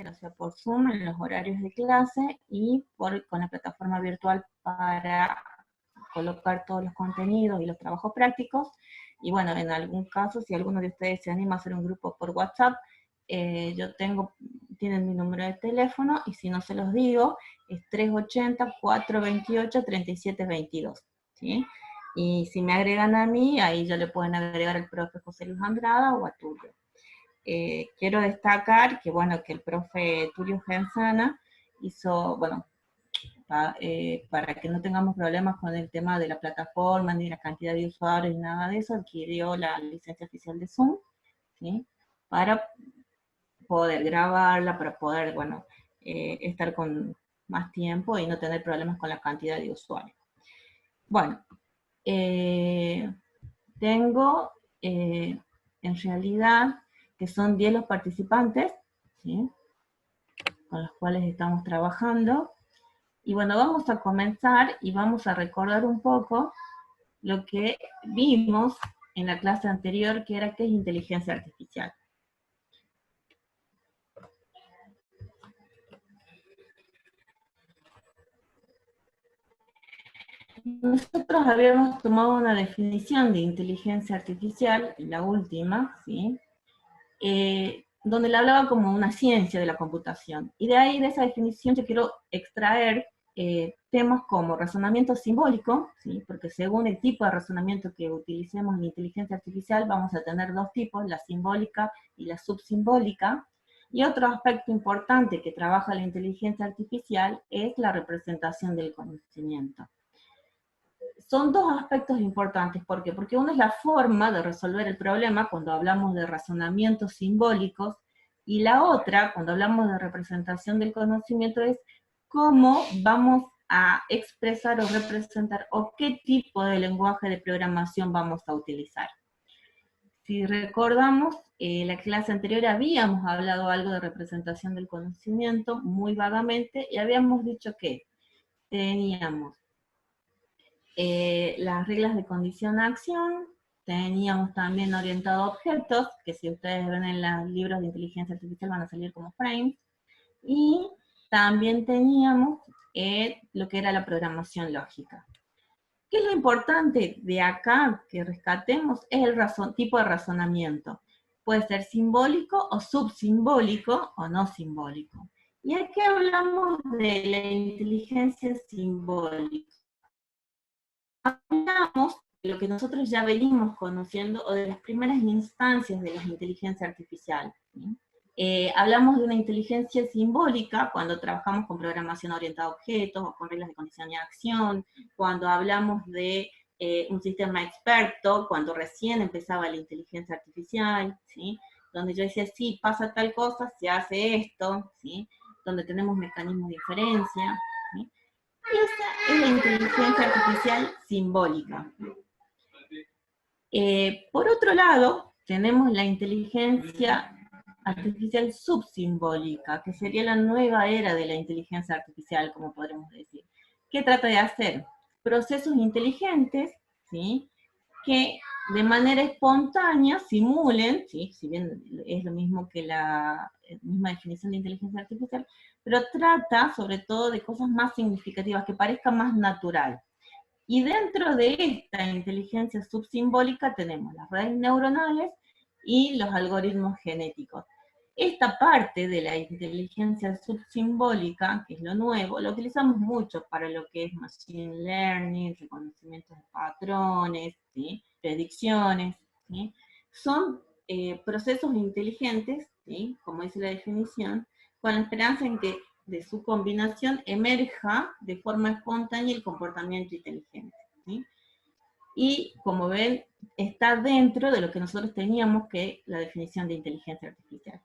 o sea, por Zoom en los horarios de clase y con la plataforma virtual para colocar todos los contenidos y los trabajos prácticos. Y bueno, en algún caso, si alguno de ustedes se anima a hacer un grupo por WhatsApp, tienen mi número de teléfono, y si no se los digo, es 380-428-3722, ¿sí? Y si me agregan a mí, ahí ya le pueden agregar al profe José Luis Andrada o a Tulio. Quiero destacar que, bueno, que el profe Tulio Genzana hizo, bueno, para que no tengamos problemas con el tema de la plataforma, ni la cantidad de usuarios, ni nada de eso, adquirió la licencia oficial de Zoom, ¿sí? Para poder grabarla, para poder, bueno, estar con más tiempo y no tener problemas con la cantidad de usuarios. Bueno, tengo en realidad que son 10 los participantes, ¿sí? Con los cuales estamos trabajando. Y bueno, vamos a comenzar y vamos a recordar un poco lo que vimos en la clase anterior, que era qué es inteligencia artificial. Nosotros habíamos tomado una definición de inteligencia artificial, la última, ¿sí? Donde le hablaba como una ciencia de la computación. Y de ahí, de esa definición, yo quiero extraer temas como razonamiento simbólico, ¿sí? Porque según el tipo de razonamiento que utilicemos en inteligencia artificial, vamos a tener dos tipos, la simbólica y la subsimbólica. Y otro aspecto importante que trabaja la inteligencia artificial es la representación del conocimiento. Son dos aspectos importantes. ¿Por qué? Porque uno es la forma de resolver el problema cuando hablamos de razonamientos simbólicos, y la otra, cuando hablamos de representación del conocimiento, es cómo vamos a expresar o representar, o qué tipo de lenguaje de programación vamos a utilizar. Si recordamos, la clase anterior habíamos hablado algo de representación del conocimiento, muy vagamente, y habíamos dicho que teníamos las reglas de condición-acción, teníamos también orientado a objetos, que si ustedes ven en los libros de inteligencia artificial van a salir como frames, y también teníamos lo que era la programación lógica. ¿Qué es lo importante de acá que rescatemos? Es el tipo de razonamiento. Puede ser simbólico o subsimbólico o no simbólico. Y aquí hablamos de la inteligencia simbólica. Hablamos de lo que nosotros ya venimos conociendo, o de las primeras instancias de la inteligencia artificial, ¿sí? Hablamos de una inteligencia simbólica cuando trabajamos con programación orientada a objetos o con reglas de condición y acción, cuando hablamos de un sistema experto, cuando recién empezaba la inteligencia artificial, ¿sí? Donde yo decía, sí, pasa tal cosa, se hace esto, ¿sí? Donde tenemos mecanismos de inferencia, ¿sí? Esa es la inteligencia artificial simbólica. Por otro lado, tenemos la inteligencia artificial subsimbólica, que sería la nueva era de la inteligencia artificial, como podremos decir. ¿Qué trata de hacer? Procesos inteligentes, ¿sí? Que de manera espontánea simulen, ¿sí? Si bien es lo mismo que la misma definición de inteligencia artificial, pero trata sobre todo de cosas más significativas, que parezca más natural. Y dentro de esta inteligencia subsimbólica tenemos las redes neuronales y los algoritmos genéticos. Esta parte de la inteligencia subsimbólica, que es lo nuevo, lo utilizamos mucho para lo que es machine learning, reconocimiento de patrones, ¿sí? Predicciones, ¿sí? Son procesos inteligentes, ¿sí? Como dice la definición, con la esperanza en que de su combinación emerja de forma espontánea el comportamiento inteligente, ¿sí? Y como ven, está dentro de lo que nosotros teníamos que la definición de inteligencia artificial.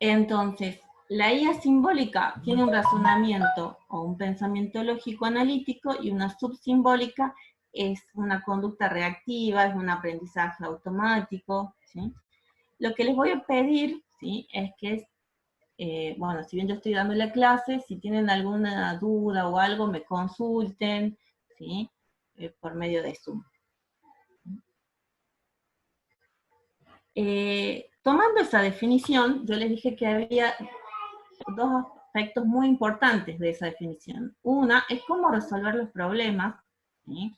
Entonces, la IA simbólica tiene un razonamiento o un pensamiento lógico analítico, y una subsimbólica es una conducta reactiva, es un aprendizaje automático, ¿sí? Lo que les voy a pedir, ¿sí? Es que bueno, si bien yo estoy dando la clase, si tienen alguna duda o algo, me consulten, ¿sí? Por medio de Zoom. tomando esa definición, yo les dije que había dos aspectos muy importantes de esa definición. Una es cómo resolver los problemas, ¿sí?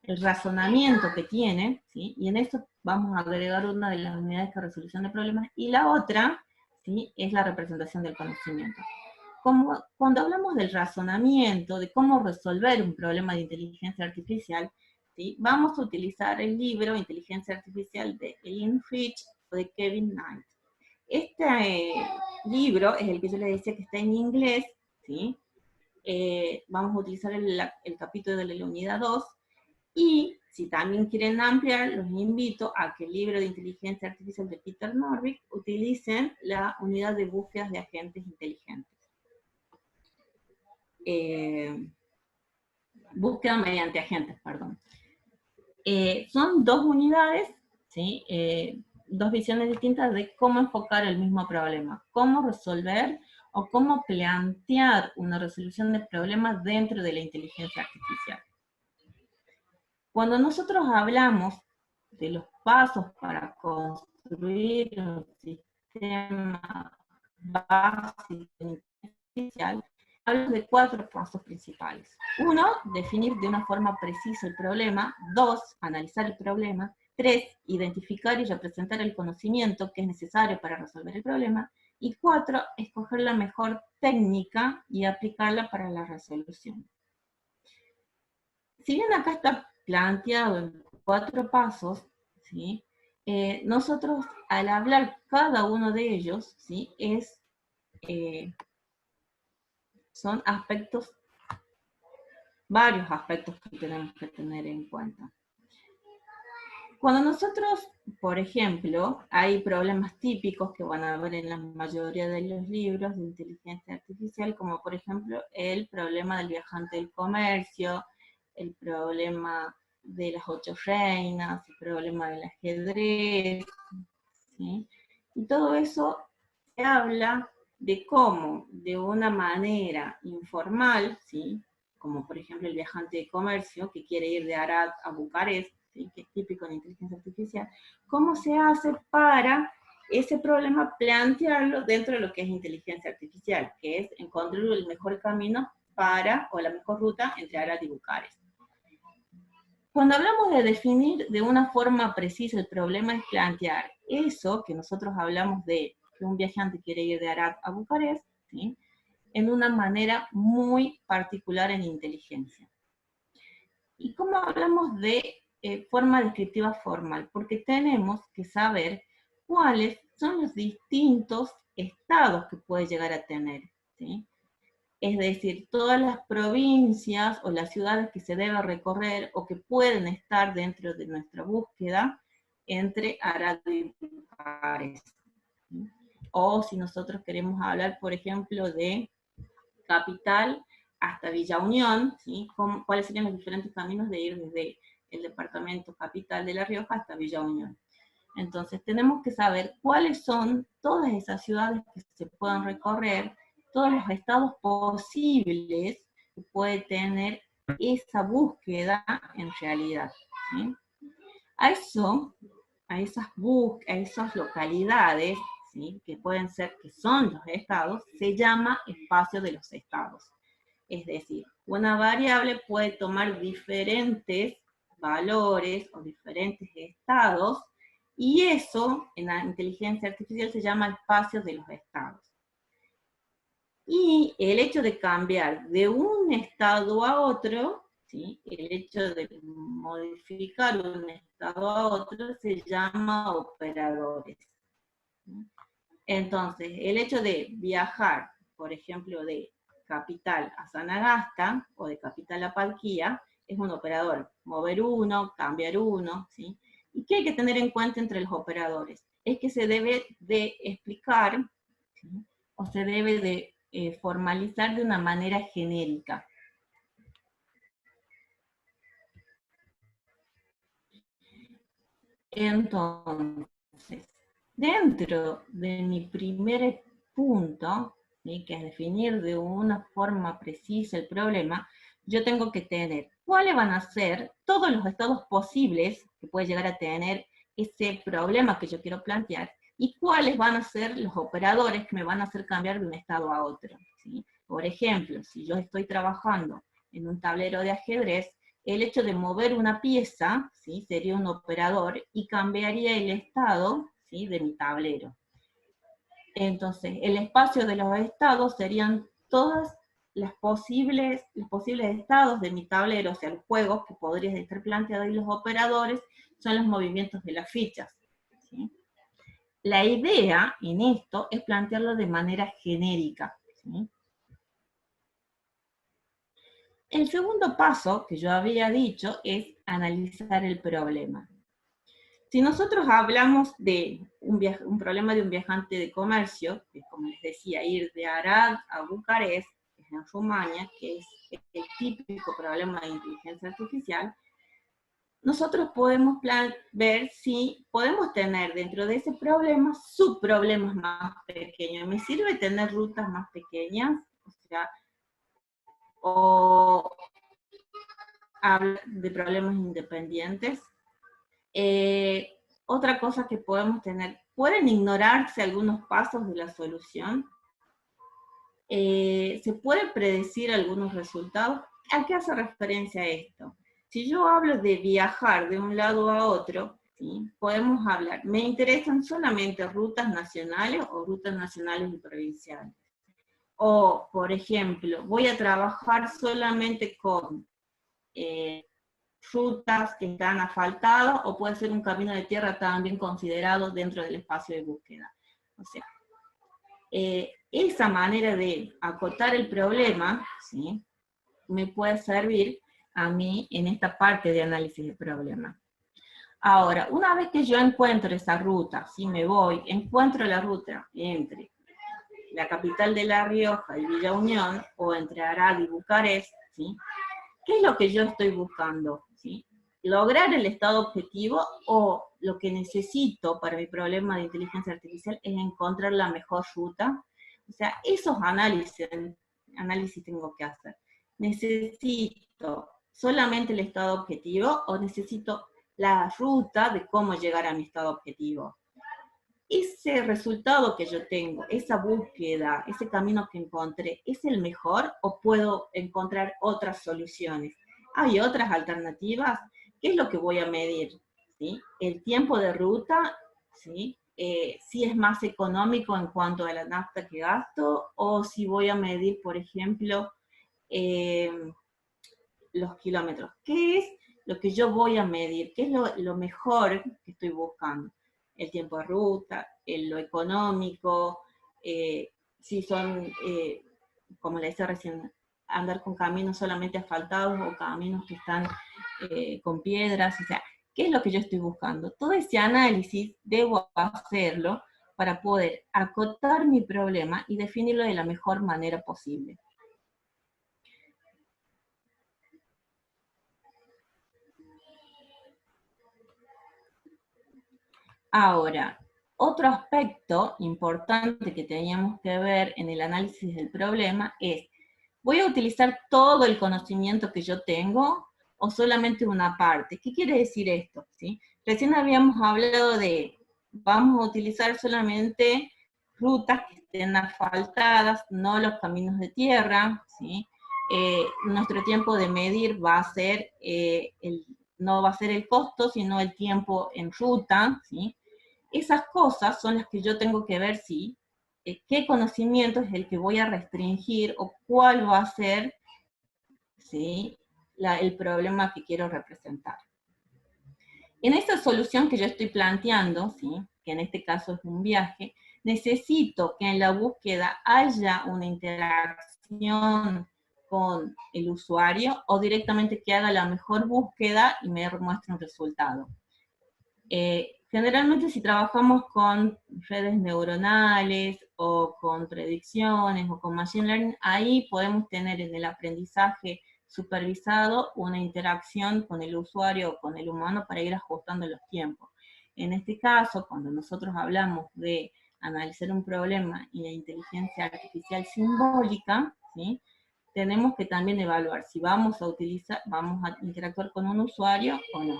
El razonamiento que tiene, ¿sí? Y en esto vamos a agregar una de las unidades de resolución de problemas, y la otra, ¿sí? Es la representación del conocimiento. Cuando hablamos del razonamiento, de cómo resolver un problema de inteligencia artificial, ¿sí? Vamos a utilizar el libro Inteligencia Artificial de Ellen Fitch o de Kevin Knight. Este libro es el que yo les decía que está en inglés, ¿sí? Vamos a utilizar el capítulo de la unidad 2, y si también quieren ampliar, los invito a que el libro de Inteligencia Artificial de Peter Norvig utilicen la unidad de búsquedas de agentes inteligentes. Búsqueda mediante agentes, perdón. Son dos unidades, ¿sí? Dos visiones distintas de cómo enfocar el mismo problema, cómo resolver o cómo plantear una resolución de problemas dentro de la inteligencia artificial. Cuando nosotros hablamos de los pasos para construir un sistema básico de inteligencia artificial, hablamos de 4 pasos principales. 1, definir de una forma precisa el problema. 2, analizar el problema. 3, identificar y representar el conocimiento que es necesario para resolver el problema. Y 4, escoger la mejor técnica y aplicarla para la resolución. Si bien acá está planteado en 4 pasos, ¿sí? Nosotros al hablar cada uno de ellos, ¿sí? Son aspectos, varios aspectos que tenemos que tener en cuenta. Cuando nosotros, por ejemplo, hay problemas típicos que van a ver en la mayoría de los libros de inteligencia artificial, como por ejemplo el problema del viajante del comercio, el problema de las 8 reinas, el problema del ajedrez, ¿sí? Y todo eso se habla de cómo, de una manera informal, ¿sí? Como por ejemplo el viajante de comercio que quiere ir de Arad a Bucarest, ¿sí? Que es típico en inteligencia artificial, cómo se hace para ese problema plantearlo dentro de lo que es inteligencia artificial, que es encontrar el mejor camino para, o la mejor ruta entre Arad y Bucarest. Cuando hablamos de definir de una forma precisa el problema, es plantear eso que nosotros hablamos de que un viajante quiere ir de Arad a Bucarest, ¿sí? En una manera muy particular en inteligencia. ¿Y cómo hablamos de forma descriptiva formal? Porque tenemos que saber cuáles son los distintos estados que puede llegar a tener, ¿sí? Es decir, todas las provincias o las ciudades que se debe recorrer o que pueden estar dentro de nuestra búsqueda entre Arad y Bucarest. O si nosotros queremos hablar, por ejemplo, de capital hasta Villa Unión, ¿sí? ¿Cuáles serían los diferentes caminos de ir desde el departamento capital de La Rioja hasta Villa Unión? Entonces tenemos que saber cuáles son todas esas ciudades que se puedan recorrer, todos los estados posibles que puede tener esa búsqueda en realidad, ¿sí? A esas localidades, ¿sí? Que pueden ser, que son los estados, se llama espacio de los estados. Es decir, una variable puede tomar diferentes valores o diferentes estados, y eso en la inteligencia artificial se llama espacio de los estados. Y el hecho de cambiar de un estado a otro, ¿sí? El hecho de modificar un estado a otro se llama operadores. Entonces, el hecho de viajar, por ejemplo, de capital a Sanagasta o de capital a Palquía, es un operador. Mover uno, cambiar uno, ¿sí? ¿Y qué hay que tener en cuenta entre los operadores? Es que se debe de explicar, ¿sí? O se debe de formalizar de una manera genérica. Entonces, dentro de mi primer punto, ¿sí? Que es definir de una forma precisa el problema, yo tengo que tener cuáles van a ser todos los estados posibles que puede llegar a tener ese problema que yo quiero plantear, y cuáles van a ser los operadores que me van a hacer cambiar de un estado a otro, ¿sí? Por ejemplo, si yo estoy trabajando en un tablero de ajedrez, el hecho de mover una pieza, ¿sí?, sería un operador y cambiaría el estado, ¿sí?, de mi tablero. Entonces, el espacio de los estados serían todos los posibles estados de mi tablero, o sea, los juegos que podrían estar planteados, y los operadores son los movimientos de las fichas, ¿sí? La idea en esto es plantearlo de manera genérica, ¿sí? El segundo paso que yo había dicho es analizar el problema. Si nosotros hablamos de un problema de un viajante de comercio, que como les decía, ir de Arad a Bucarest, que es en Rumania, que es el típico problema de inteligencia artificial, nosotros podemos ver si podemos tener dentro de ese problema subproblemas más pequeños. ¿Me sirve tener rutas más pequeñas? O sea, o hablar de problemas independientes. Otra cosa que podemos tener, ¿pueden ignorarse algunos pasos de la solución? ¿Se puede predecir algunos resultados? ¿A qué hace referencia esto? Si yo hablo de viajar de un lado a otro, ¿sí?, podemos hablar, ¿me interesan solamente rutas nacionales o rutas nacionales y provinciales? O, por ejemplo, voy a trabajar solamente con rutas que están asfaltadas, o puede ser un camino de tierra también considerado dentro del espacio de búsqueda. O sea, esa manera de acotar el problema, ¿sí?, me puede servir a mí en esta parte de análisis del problema. Ahora, una vez que yo encuentro esa ruta, si me voy, encuentro la ruta entre la capital de La Rioja y Villa Unión, o entre Arad y Bucarest, ¿sí?, ¿qué es lo que yo estoy buscando? ¿Sí? ¿Lograr el estado objetivo, o lo que necesito para mi problema de inteligencia artificial es encontrar la mejor ruta? O sea, esos análisis tengo que hacer. ¿Necesito solamente el estado objetivo o necesito la ruta de cómo llegar a mi estado objetivo? Ese resultado que yo tengo, esa búsqueda, ese camino que encontré, ¿es el mejor o puedo encontrar otras soluciones? ¿Hay otras alternativas? ¿Qué es lo que voy a medir? ¿Sí? El tiempo de ruta, ¿sí? Si es más económico en cuanto a la nafta que gasto, o si voy a medir, por ejemplo, los kilómetros. ¿Qué es lo que yo voy a medir? ¿Qué es lo mejor que estoy buscando? El tiempo de ruta, lo económico, si son, como le decía recién, andar con caminos solamente asfaltados o caminos que están con piedras, o sea, ¿qué es lo que yo estoy buscando? Todo ese análisis debo hacerlo para poder acotar mi problema y definirlo de la mejor manera posible. Ahora, otro aspecto importante que teníamos que ver en el análisis del problema es, ¿voy a utilizar todo el conocimiento que yo tengo o solamente una parte? ¿Qué quiere decir esto? ¿Sí? Recién habíamos hablado de, vamos a utilizar solamente rutas que estén asfaltadas, no los caminos de tierra, ¿sí? Nuestro tiempo de medir va a ser, no va a ser el costo, sino el tiempo en ruta, ¿sí? Esas cosas son las que yo tengo que ver si, qué conocimiento es el que voy a restringir o cuál va a ser, ¿sí?, el problema que quiero representar. En esta solución que yo estoy planteando, ¿sí?, que en este caso es un viaje, necesito que en la búsqueda haya una interacción con el usuario, o directamente que haga la mejor búsqueda y me muestre un resultado. Generalmente si trabajamos con redes neuronales o con predicciones o con machine learning, ahí podemos tener en el aprendizaje supervisado una interacción con el usuario o con el humano para ir ajustando los tiempos. En este caso, cuando nosotros hablamos de analizar un problema y la inteligencia artificial simbólica, ¿sí?, tenemos que también evaluar si vamos a interactuar con un usuario o no.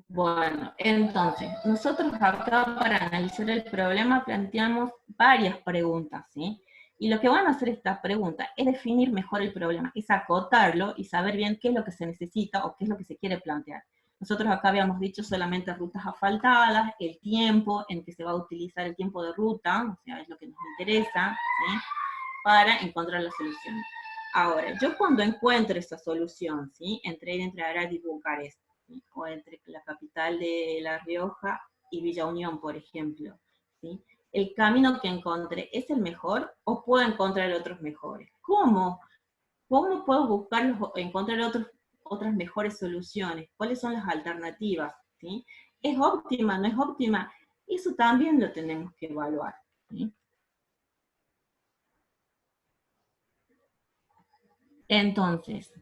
Bueno, entonces, nosotros acá para analizar el problema planteamos varias preguntas, ¿sí? Y lo que van a hacer estas preguntas es definir mejor el problema, es acotarlo y saber bien qué es lo que se necesita o qué es lo que se quiere plantear. Nosotros acá habíamos dicho solamente rutas asfaltadas, el tiempo en que se va a utilizar el tiempo de ruta, o sea, es lo que nos interesa, ¿sí? Para encontrar la solución. Ahora, yo cuando encuentro esa solución, ¿sí? Entre Arad y Bucarest, ¿sí? O entre la capital de La Rioja y Villa Unión, por ejemplo, ¿sí? ¿El camino que encontré es el mejor o puedo encontrar otros mejores? ¿Cómo? ¿Cómo puedo buscar, encontrar otras mejores soluciones? ¿Cuáles son las alternativas? ¿Sí? ¿Es óptima? ¿No es óptima? Eso también lo tenemos que evaluar, ¿sí? Entonces,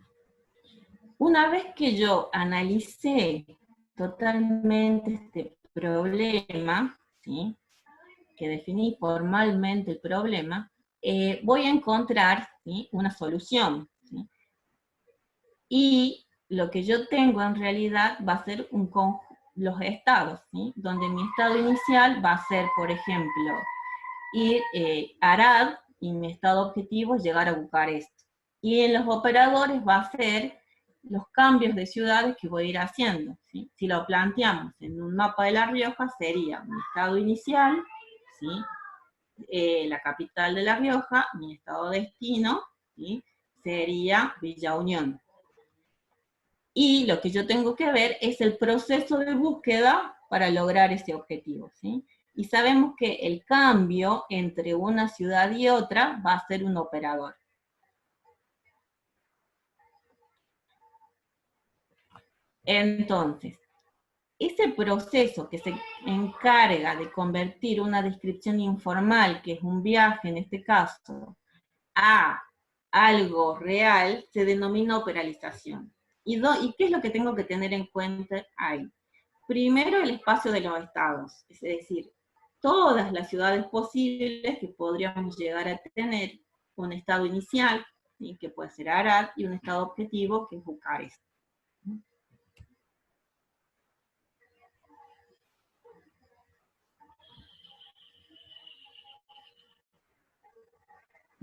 una vez que yo analicé totalmente este problema, ¿sí? Que definí formalmente el problema, voy a encontrar, ¿sí? Una solución, ¿sí? Y lo que yo tengo en realidad va a ser los estados, ¿sí? Donde mi estado inicial va a ser, por ejemplo, ir a Arad, y mi estado objetivo es llegar a Bucarest. Y en los operadores va a ser los cambios de ciudades que voy a ir haciendo, ¿sí? Si lo planteamos en un mapa de La Rioja, sería mi estado inicial, ¿sí? La capital de La Rioja, mi estado destino, ¿sí? Sería Villa Unión. Y lo que yo tengo que ver es el proceso de búsqueda para lograr ese objetivo, ¿sí? Y sabemos que el cambio entre una ciudad y otra va a ser un operador. Entonces, ese proceso que se encarga de convertir una descripción informal, que es un viaje en este caso, a algo real, se denomina operalización. ¿Y qué es lo que tengo que tener en cuenta ahí? Primero, el espacio de los estados, es decir, todas las ciudades posibles que podríamos llegar a tener un estado inicial, ¿sí? Que puede ser Arad, y un estado objetivo, que es Bucarest.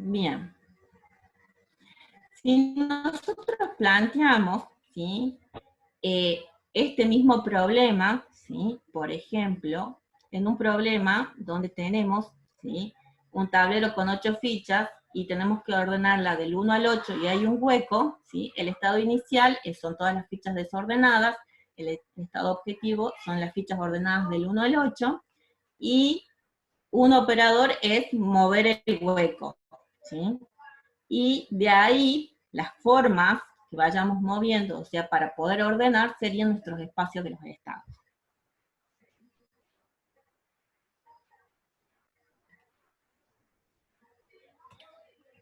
Bien, si nosotros planteamos, ¿sí? eh, este mismo problema, ¿sí? Por ejemplo, en un problema donde tenemos, ¿sí? Un tablero con 8 fichas y tenemos que ordenarla del 1 al 8 y hay un hueco, ¿sí? El estado inicial son todas las fichas desordenadas, el estado objetivo son las fichas ordenadas del 1 al 8 y un operador es mover el hueco, ¿sí? Y de ahí las formas que vayamos moviendo, o sea, para poder ordenar, serían nuestros espacios de los estados.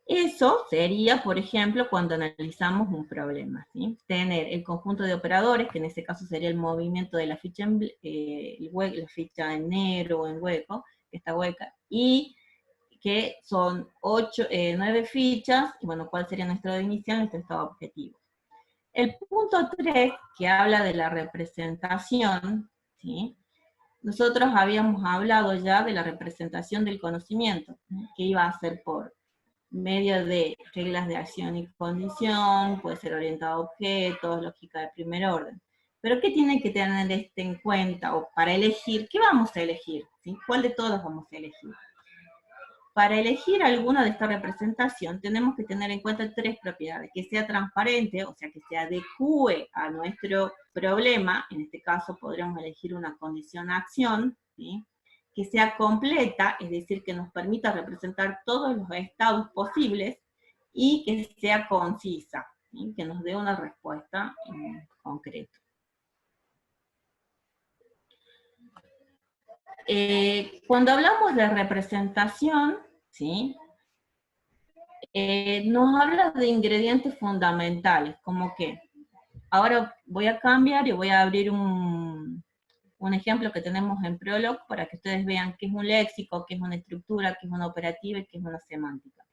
Eso sería, por ejemplo, cuando analizamos un problema, ¿sí? Tener el conjunto de operadores, que en este caso sería el movimiento de la ficha la ficha en negro o en hueco, que está hueca, y que son 9 fichas, y bueno, ¿cuál sería nuestro estado inicial, nuestro estado objetivo? El punto 3, que habla de la representación, ¿sí? Nosotros habíamos hablado ya de la representación del conocimiento, ¿sí? Que iba a ser por medio de reglas de acción y condición, puede ser orientado a objetos, lógica de primer orden. Pero ¿qué tiene que tener este en cuenta? O para elegir, ¿qué vamos a elegir? ¿Sí? ¿Cuál de todos vamos a elegir? Para elegir alguna de esta representación tenemos que tener en cuenta 3 propiedades: que sea transparente, o sea, que se adecue a nuestro problema, en este caso podríamos elegir una condición-acción, ¿sí? Que sea completa, es decir, que nos permita representar todos los estados posibles, y que sea concisa, ¿sí? Que nos dé una respuesta en concreto. Cuando hablamos de representación, ¿sí? Nos habla de ingredientes fundamentales, como que ahora voy a cambiar y voy a abrir un ejemplo que tenemos en Prolog para que ustedes vean qué es un léxico, qué es una estructura, qué es una operativa y qué es una semántica.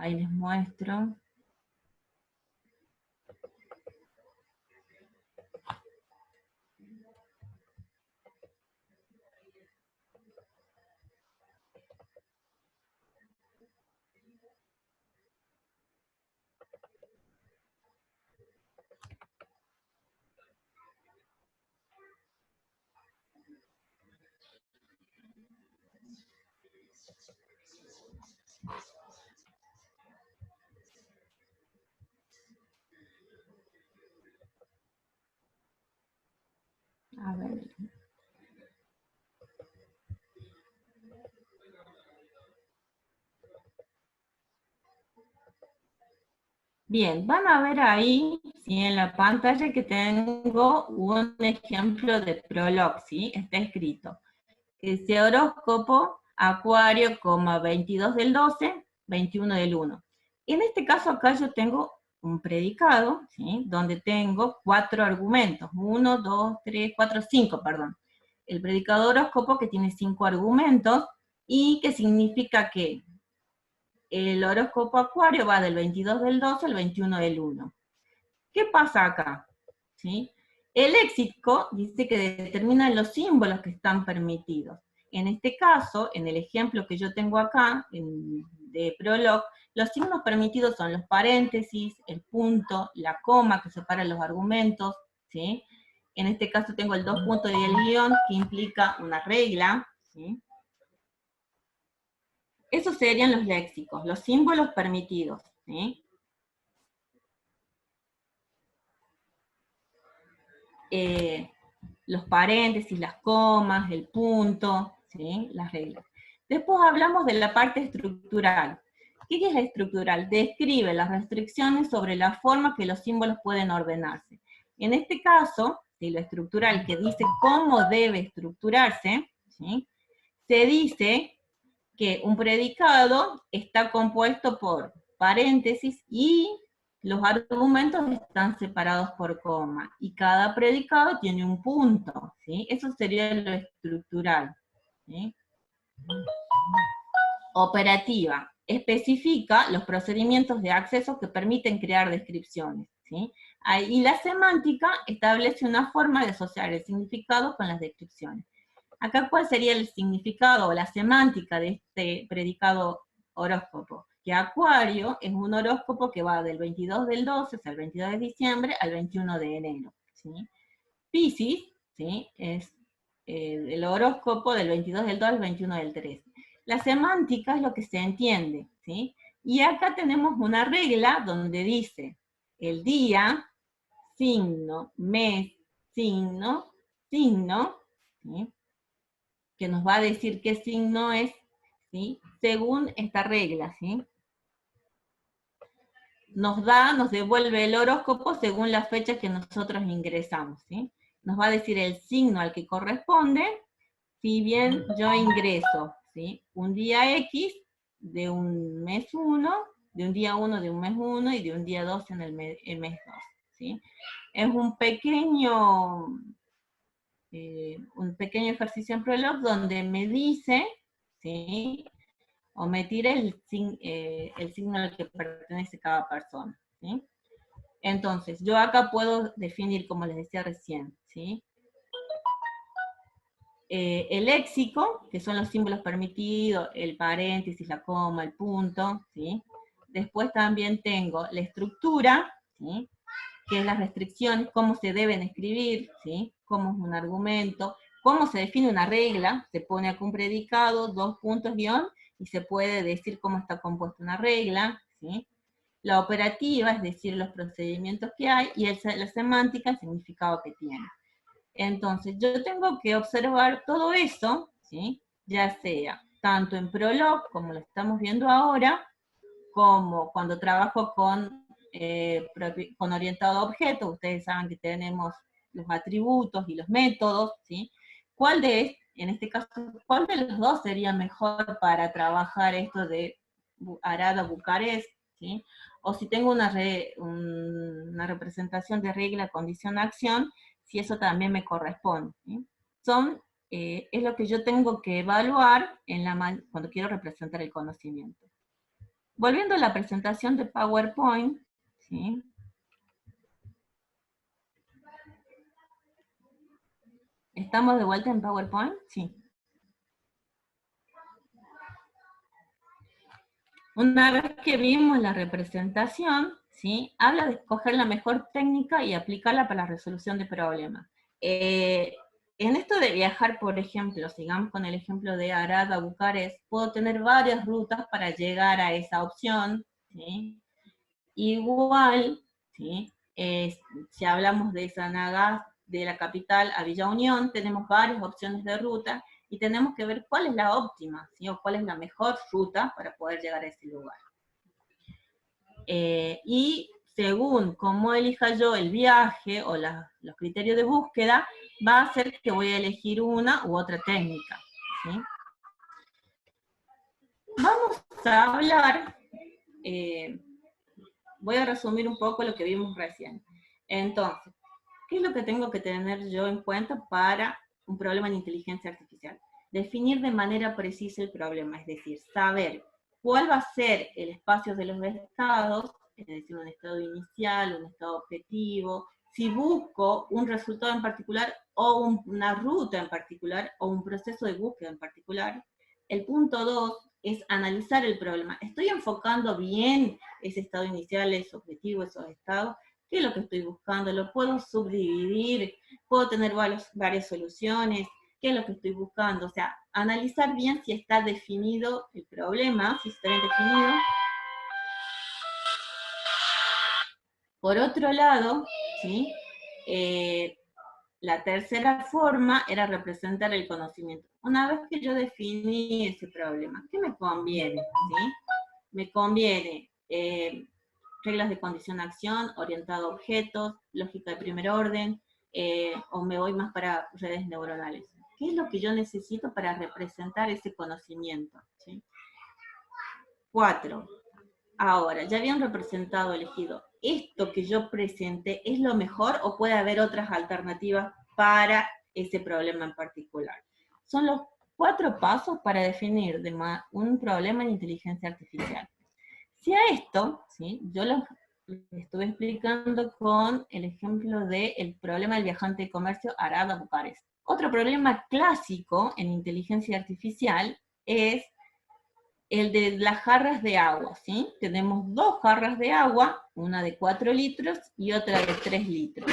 Ahí les muestro. A ver. Bien, van a ver ahí, ¿sí? En la pantalla que tengo un ejemplo de Prolog, ¿sí? Está escrito. Ese horóscopo, Acuario, 22 del 12, 21 del 1. En este caso acá yo tengo un predicado, ¿sí? Donde tengo 4 argumentos, 1, 2, 3, 4, 5, perdón. El predicado horóscopo que tiene 5 argumentos y que significa que el horóscopo Acuario va del 22 del 12 al 21 del 1. ¿Qué pasa acá? ¿Sí? El léxico dice que determina los símbolos que están permitidos. En este caso, en el ejemplo que yo tengo acá, de Prolog, los signos permitidos son los paréntesis, el punto, la coma que separa los argumentos, ¿sí? En este caso tengo el 2 puntos y el guión, que implica una regla, ¿sí? Esos serían los léxicos, los símbolos permitidos, ¿sí? Los paréntesis, las comas, el punto, ¿sí? Las reglas. Después hablamos de la parte estructural. ¿Qué es la estructural? Describe las restricciones sobre la forma que los símbolos pueden ordenarse. En este caso, de lo estructural, que dice cómo debe estructurarse, ¿sí? Se dice que un predicado está compuesto por paréntesis y los argumentos están separados por coma, y cada predicado tiene un punto, ¿sí? Eso sería lo estructural, ¿sí? Operativa. Especifica los procedimientos de acceso que permiten crear descripciones, ¿sí? Y la semántica establece una forma de asociar el significado con las descripciones. Acá, ¿cuál sería el significado o la semántica de este predicado horóscopo? Que Acuario es un horóscopo que va del 22 del 12, o sea, el 22 de diciembre, al 21 de enero, ¿sí? Piscis, ¿sí? Es el horóscopo del 22 del 2 al 21 del 3. La semántica es lo que se entiende, ¿sí? Y acá tenemos una regla donde dice el día, signo, mes, signo, signo, ¿sí? Que nos va a decir qué signo es, ¿sí? Según esta regla, ¿sí? Nos devuelve el horóscopo según la fecha que nosotros ingresamos, ¿sí? Nos va a decir el signo al que corresponde, si bien yo ingreso, ¿sí? Un día X de un mes 1, de un día 1 de un mes 1 y de un día 2 en el mes 2, ¿sí? Es un pequeño ejercicio en Prolog donde me dice, ¿sí? O me tira el signo al que pertenece cada persona, ¿sí? Entonces, yo acá puedo definir, como les decía recién, ¿sí? El léxico, que son los símbolos permitidos, el paréntesis, la coma, el punto, ¿sí? Después también tengo la estructura, ¿sí? Que es las restricciones, cómo se deben escribir, ¿sí? Cómo es un argumento, cómo se define una regla, se pone acá un predicado, 2 puntos, guión, y se puede decir cómo está compuesta una regla, ¿sí? La operativa, es decir, los procedimientos que hay, y la semántica, el significado que tiene. Entonces, yo tengo que observar todo eso, ¿sí? Ya sea tanto en Prolog, como lo estamos viendo ahora, como cuando trabajo con orientado a objetos. Ustedes saben que tenemos los atributos y los métodos, ¿sí? En este caso, cuál de los dos sería mejor para trabajar esto de Arada Bucarest, ¿sí? O si tengo una representación de regla, condición, acción, si eso también me corresponde, ¿sí? Es lo que yo tengo que evaluar cuando quiero representar el conocimiento. Volviendo a la presentación de PowerPoint, ¿sí? ¿Estamos de vuelta en PowerPoint? Sí. Una vez que vimos la representación, ¿sí? Habla de escoger la mejor técnica y aplicarla para la resolución de problemas. En esto de viajar, por ejemplo, sigamos con el ejemplo de Arad a Bucarest, puedo tener varias rutas para llegar a esa opción, ¿sí? Igual, ¿sí? Si hablamos de Sanagas, de la capital a Villa Unión, tenemos varias opciones de ruta y tenemos que ver cuál es la óptima, ¿sí? O cuál es la mejor ruta para poder llegar a ese lugar. Y según cómo elija yo el viaje o los criterios de búsqueda, va a ser que voy a elegir una u otra técnica, ¿sí? Vamos a hablar, voy a resumir un poco lo que vimos recién. Entonces, ¿qué es lo que tengo que tener yo en cuenta para un problema de inteligencia artificial? Definir de manera precisa el problema, es decir, saber cuál va a ser el espacio de los estados, es decir, un estado inicial, un estado objetivo, si busco un resultado en particular o una ruta en particular o un proceso de búsqueda en particular. El punto 2 es analizar el problema. ¿Estoy enfocando bien ese estado inicial, ese objetivo, esos estados? ¿Qué es lo que estoy buscando? ¿Lo puedo subdividir? ¿Puedo tener varias soluciones? ¿Qué es lo que estoy buscando? O sea, analizar bien si está definido el problema, si está bien definido. Por otro lado, ¿sí? La tercera forma era representar el conocimiento. Una vez que yo definí ese problema, ¿qué me conviene? ¿Sí? Me conviene reglas de condición-acción, orientado a objetos, lógica de primer orden, o me voy más para redes neuronales. ¿Qué es lo que yo necesito para representar ese conocimiento? ¿Sí? 4. Ahora, ya había un representado elegido. ¿Esto que yo presente es lo mejor o puede haber otras alternativas para ese problema en particular? Son los 4 pasos para definir un problema en inteligencia artificial. Si a esto, ¿sí? Yo lo estuve explicando con el ejemplo del problema del viajante de comercio Arad a Bucarest. Otro problema clásico en inteligencia artificial es el de las jarras de agua, ¿sí? Tenemos 2 jarras de agua, una de 4 litros y otra de 3 litros.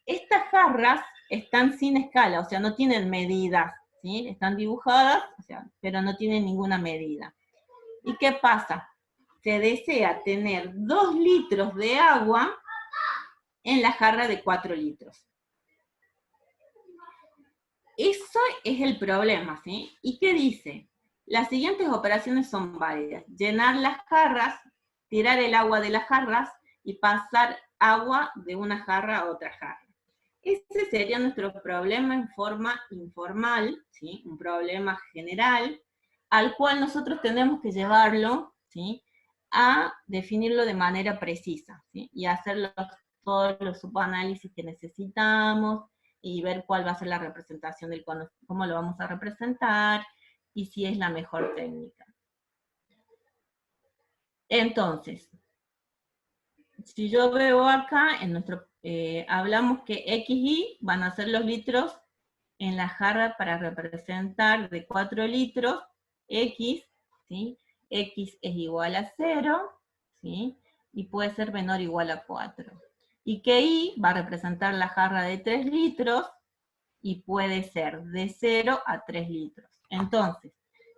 Estas jarras están sin escala, o sea, no tienen medidas, ¿sí? Están dibujadas, o sea, pero no tienen ninguna medida. ¿Y qué pasa? Se desea tener 2 litros de agua en la jarra de 4 litros. Eso es el problema, ¿sí? ¿Y qué dice? Las siguientes operaciones son válidas. Llenar las jarras, tirar el agua de las jarras y pasar agua de una jarra a otra jarra. Ese sería nuestro problema en forma informal, ¿sí? Un problema general, al cual nosotros tenemos que llevarlo, ¿sí? A definirlo de manera precisa, ¿sí? Y hacer todos los subanálisis que necesitamos, y ver cuál va a ser la representación del cómo lo vamos a representar, y si es la mejor técnica. Entonces, si yo veo acá, en nuestro, hablamos que X y van a ser los litros en la jarra para representar de 4 litros, X, ¿sí? X es igual a 0, ¿sí? Y puede ser menor o igual a 4. Y que Y va a representar la jarra de 3 litros, y puede ser de 0 a 3 litros. Entonces,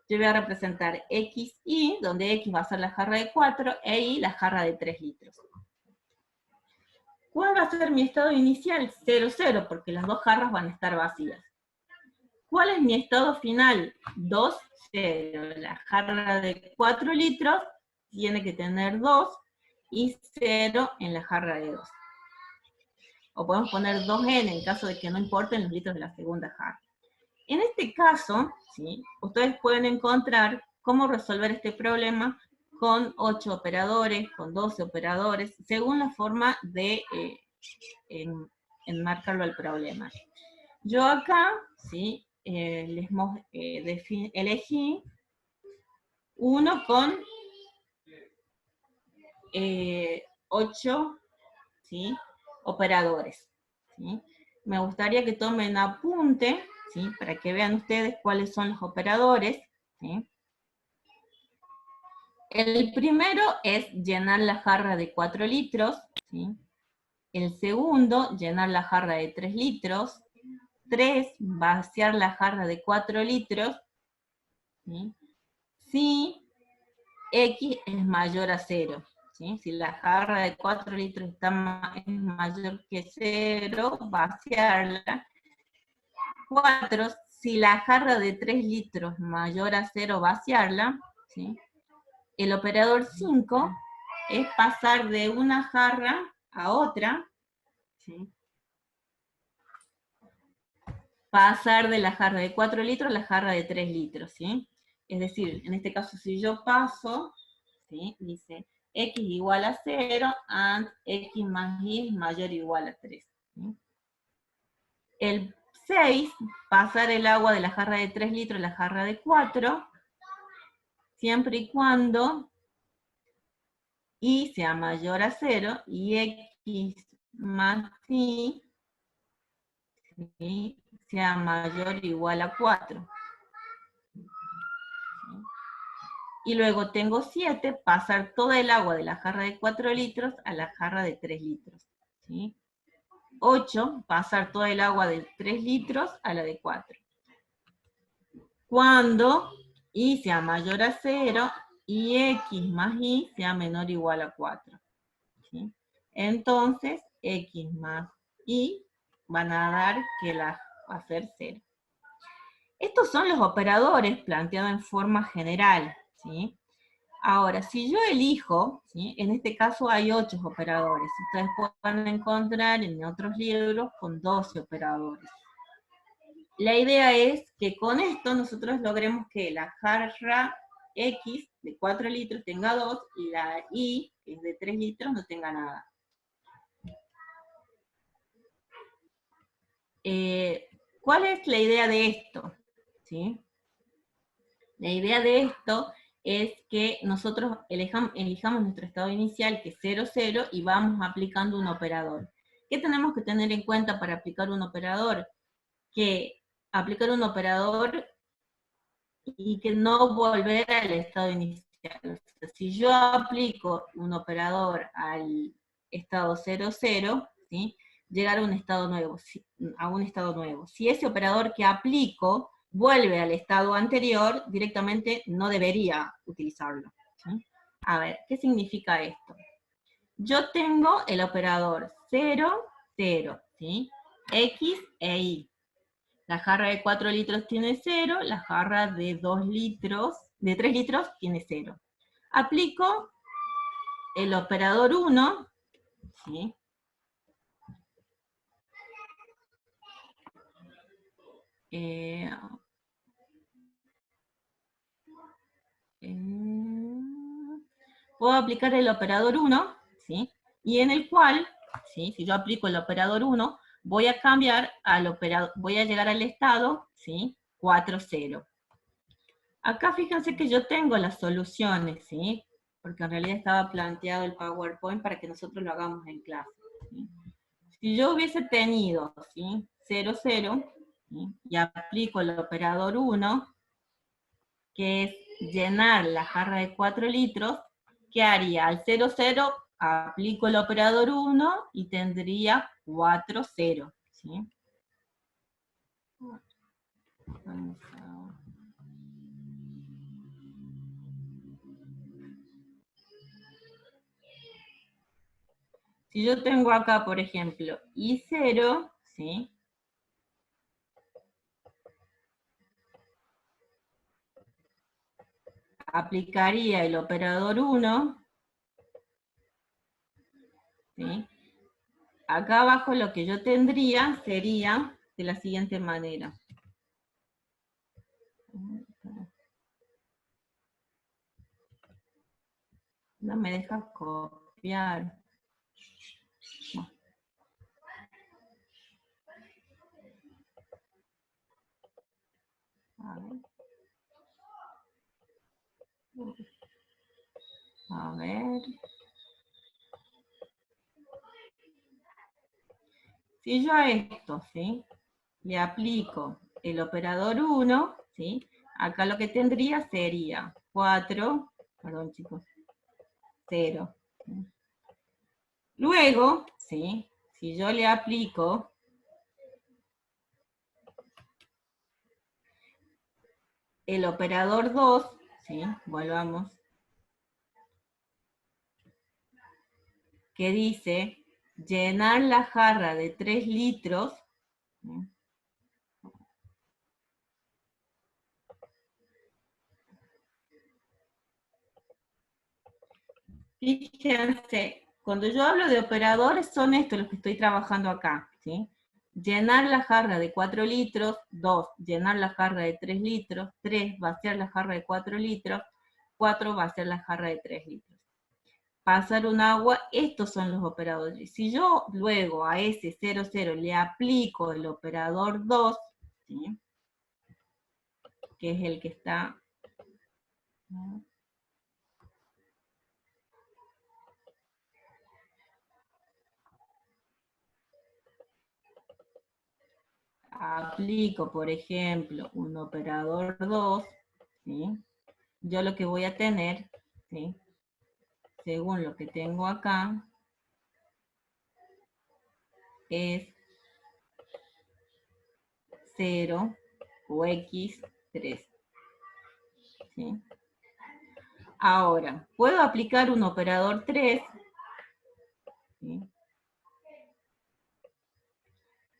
yo voy a representar XY, donde X va a ser la jarra de 4, e Y la jarra de 3 litros. ¿Cuál va a ser mi estado inicial? 0, 0, porque las 2 jarras van a estar vacías. ¿Cuál es mi estado final? 2, 0. La jarra de 4 litros tiene que tener 2 y 0 en la jarra de 2. O podemos poner 2N en caso de que no importen los litros de la segunda jarra. En este caso, ¿sí? Ustedes pueden encontrar cómo resolver este problema con 8 operadores, con 12 operadores, según la forma de enmarcarlo al problema. Yo acá, ¿sí? Elegí uno con 8, ¿sí?, operadores, ¿sí? Me gustaría que tomen apunte, ¿sí?, para que vean ustedes cuáles son los operadores, ¿sí? El primero es llenar la jarra de 4 litros, ¿sí? El segundo, llenar la jarra de 3 litros. 3, vaciar la jarra de 4 litros, ¿sí? Si X es mayor a 0, ¿sí? Si la jarra de 4 litros es mayor que 0, vaciarla. 4, si la jarra de 3 litros es mayor a 0, vaciarla, ¿sí? El operador 5 es pasar de una jarra a otra, ¿sí? Pasar de la jarra de 4 litros a la jarra de 3 litros, ¿sí? Es decir, en este caso, si yo paso, ¿sí?, dice x igual a 0 and x más y es mayor o igual a 3. ¿Sí? El 6, pasar el agua de la jarra de 3 litros a la jarra de 4, siempre y cuando y sea mayor a 0 y x más y, ¿sí?, sea mayor o igual a 4. Y luego tengo 7, pasar toda el agua de la jarra de 4 litros a la jarra de 3 litros. ¿Sí? 8, pasar toda el agua de 3 litros a la de 4. Cuando y sea mayor a 0 y x más y sea menor o igual a 4. ¿Sí? Entonces, x más y van a dar que va a ser 0. Estos son los operadores planteados en forma general, ¿sí? Ahora, si yo elijo, ¿sí?, en este caso hay 8 operadores, ustedes pueden encontrar en otros libros con 12 operadores. La idea es que con esto nosotros logremos que la jarra X de 4 litros tenga 2 y la Y, que es de 3 litros, no tenga nada. ¿Cuál es la idea de esto? ¿Sí? La idea de esto es que nosotros elijamos nuestro estado inicial, que es 0, 0, y vamos aplicando un operador. ¿Qué tenemos que tener en cuenta para aplicar un operador? Que aplicar un operador y que no volver al estado inicial. O sea, si yo aplico un operador al estado 0, 0, ¿sí?, llegar a un estado nuevo, Si ese operador que aplico vuelve al estado anterior, directamente no debería utilizarlo. ¿Sí? A ver, ¿qué significa esto? Yo tengo el operador 0, 0, ¿sí?, X e Y. La jarra de 4 litros tiene 0, la jarra de 2 litros, de 3 litros tiene 0. Aplico el operador 1, ¿sí? Puedo aplicar el operador 1, ¿sí?, y en el cual, ¿sí?, si yo aplico el operador 1, voy a cambiar al operador, voy a llegar al estado, ¿sí?, 4, 0. Acá fíjense que yo tengo las soluciones, ¿sí?, porque en realidad estaba planteado el PowerPoint para que nosotros lo hagamos en clase. ¿Sí? Si yo hubiese tenido, ¿sí?, 0, 0, ¿sí?, y aplico el operador 1, que es llenar la jarra de 4 litros, ¿qué haría? Al 0, 0 aplico el operador 1 y tendría 4, 0. ¿Sí? Vamos a... Si yo tengo acá, por ejemplo, I0, ¿sí?, aplicaría el operador 1, ¿sí? Acá abajo lo que yo tendría sería de la siguiente manera. No me deja copiar. A ver. A ver. Si yo a esto, ¿sí?, le aplico el operador 1, ¿sí?, acá lo que tendría sería 4, perdón chicos, 0. ¿Sí? Luego, ¿sí?, si yo le aplico el operador 2, ¿sí?, volvamos, que dice llenar la jarra de 3 litros, ¿sí?, fíjense, cuando yo hablo de operadores son estos los que estoy trabajando acá, ¿sí? Llenar la jarra de 4 litros, 2, llenar la jarra de 3 litros, 3, vaciar la jarra de 4 litros, 4, vaciar la jarra de 3 litros. Pasar un agua, estos son los operadores. Si yo luego a ese 00 le aplico el operador 2, ¿sí?, que es el que está... ¿no?, aplico, por ejemplo, un operador 2, ¿sí?, yo lo que voy a tener, ¿sí?, según lo que tengo acá, es 0 o x3. ¿Sí? Ahora, puedo aplicar un operador 3. ¿Sí?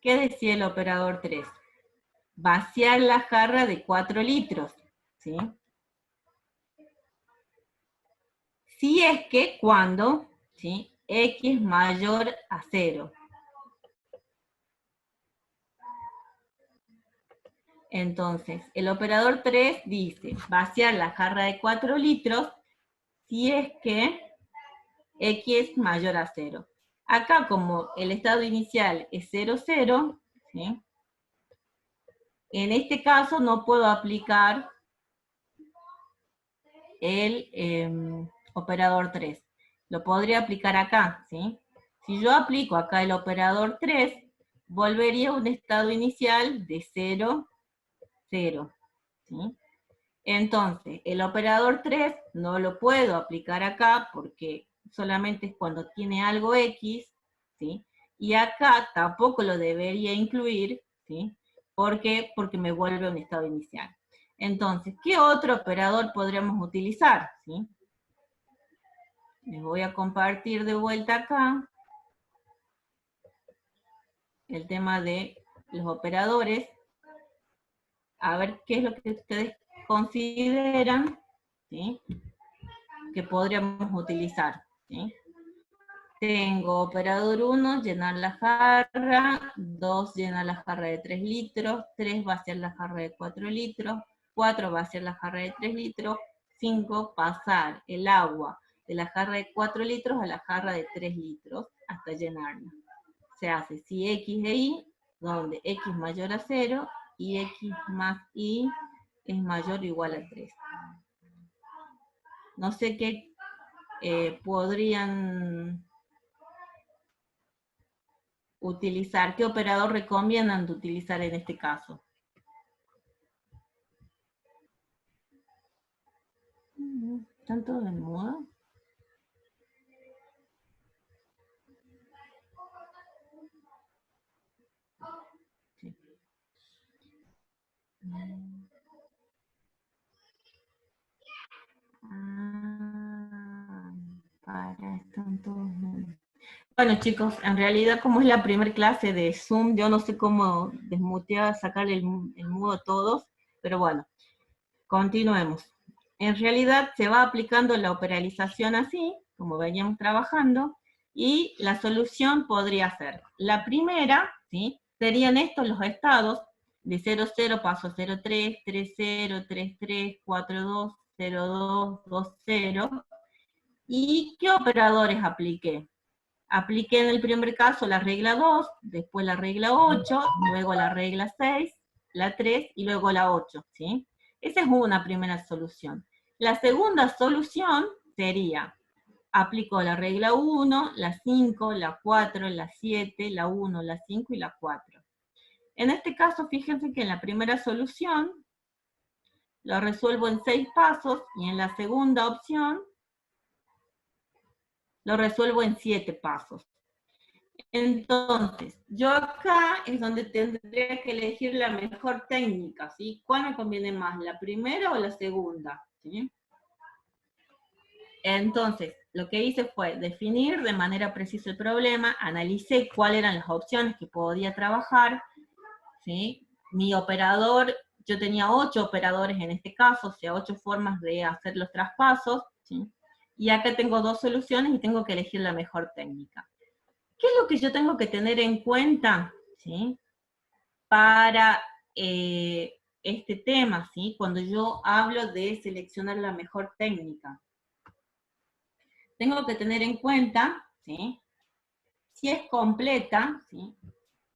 ¿Qué decía el operador 3? Vaciar la jarra de 4 litros. ¿Sí? Si es que cuando, ¿sí?, x mayor a 0. Entonces, el operador 3 dice vaciar la jarra de 4 litros si es que x es mayor a 0. Acá, como el estado inicial es 0, 0, ¿sí?, en este caso no puedo aplicar el operador 3. Lo podría aplicar acá, ¿sí? Si yo aplico acá el operador 3, volvería a un estado inicial de 0, 0. ¿Sí? Entonces, el operador 3 no lo puedo aplicar acá porque solamente es cuando tiene algo X, ¿sí? Y acá tampoco lo debería incluir, ¿sí? ¿Por qué? Porque me vuelve a un estado inicial. Entonces, ¿qué otro operador podríamos utilizar? ¿Sí? Les voy a compartir de vuelta acá el tema de los operadores. A ver qué es lo que ustedes consideran, ¿sí?, que podríamos utilizar. ¿Sí? Tengo operador 1, llenar la jarra, 2, llenar la jarra de 3 litros, 3, vaciar la jarra de 4 litros, 4, vaciar la jarra de 3 litros, 5, pasar el agua de la jarra de 4 litros a la jarra de 3 litros hasta llenarla. Se hace si x de y, donde x mayor a 0 y x más y es mayor o igual a 3. No sé qué podrían utilizar, qué operador recomiendan de utilizar en este caso. ¿Están todos en modo? Sí. Están todos. Bueno chicos, en realidad como es la primera clase de Zoom, yo no sé cómo desmutear, sacar el mudo a todos, pero bueno, continuemos. En realidad se va aplicando la operalización así, como veníamos trabajando, y la solución podría ser, la primera, ¿sí?, serían estos los estados, de 0, 0 paso a 0, 3, 3, 0, 3, 3, 4, 2, 0, 2, 2, 0, ¿y qué operadores apliqué? Apliqué en el primer caso la regla 2, después la regla 8, luego la regla 6, la 3 y luego la 8, ¿sí? Esa es una primera solución. La segunda solución sería aplico la regla 1, la 5, la 4, la 7, la 1, la 5 y la 4. En este caso, fíjense que en la primera solución lo resuelvo en 6 pasos, y en la segunda opción lo resuelvo en 7 pasos. Entonces, yo acá es donde tendría que elegir la mejor técnica, ¿sí? ¿Cuál me conviene más, la primera o la segunda? ¿Sí? Entonces, lo que hice fue definir de manera precisa el problema, analicé cuáles eran las opciones que podía trabajar, ¿sí? Mi operador, yo tenía 8 operadores en este caso, o sea, 8 formas de hacer los traspasos, ¿sí? Y acá tengo 2 soluciones y tengo que elegir la mejor técnica. ¿Qué es lo que yo tengo que tener en cuenta, ¿sí? Para este tema, ¿sí? Cuando yo hablo de seleccionar la mejor técnica? Tengo que tener en cuenta, ¿sí? Si es completa, ¿sí?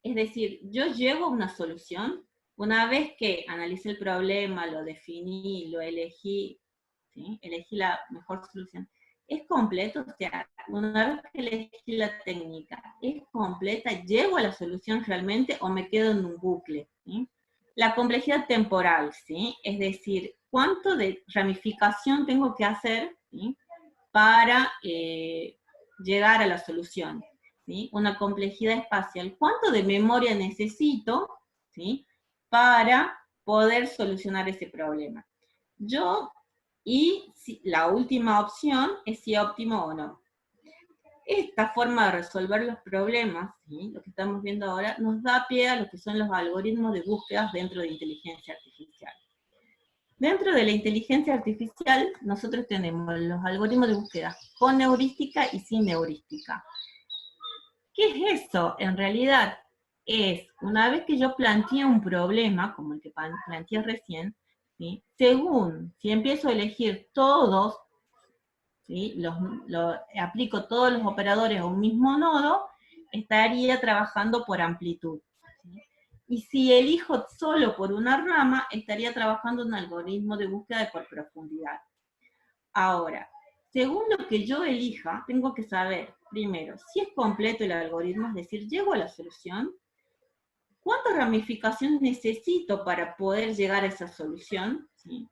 Es decir, yo llego a una solución, una vez que analicé el problema, lo definí, lo elegí, ¿sí? Elegí la mejor solución. ¿Es completo? O sea, una vez que elegí la técnica, ¿es completa? ¿Llego a la solución realmente o me quedo en un bucle? ¿Sí? La complejidad temporal, ¿sí? Es decir, ¿cuánto de ramificación tengo que hacer, ¿sí? Para llegar a la solución? ¿Sí? Una complejidad espacial. ¿Cuánto de memoria necesito, ¿sí? Para poder solucionar ese problema? Y la última opción es si óptimo o no. Esta forma de resolver los problemas, ¿sí? Lo que estamos viendo ahora, nos da pie a lo que son los algoritmos de búsquedas dentro de inteligencia artificial. Dentro de la inteligencia artificial, nosotros tenemos los algoritmos de búsqueda con heurística y sin heurística. ¿Qué es eso? En realidad, es una vez que yo planteé un problema, como el que planteé recién, ¿sí? Según si empiezo a elegir todos, ¿sí? Aplico todos los operadores a un mismo nodo, estaría trabajando por amplitud. ¿Sí? Y si elijo solo por una rama, estaría trabajando un algoritmo de búsqueda por profundidad. Ahora, según lo que yo elija, tengo que saber, primero, si es completo el algoritmo, es decir, llego a la solución, cuántas ramificaciones necesito para poder llegar a esa solución, ¿sí?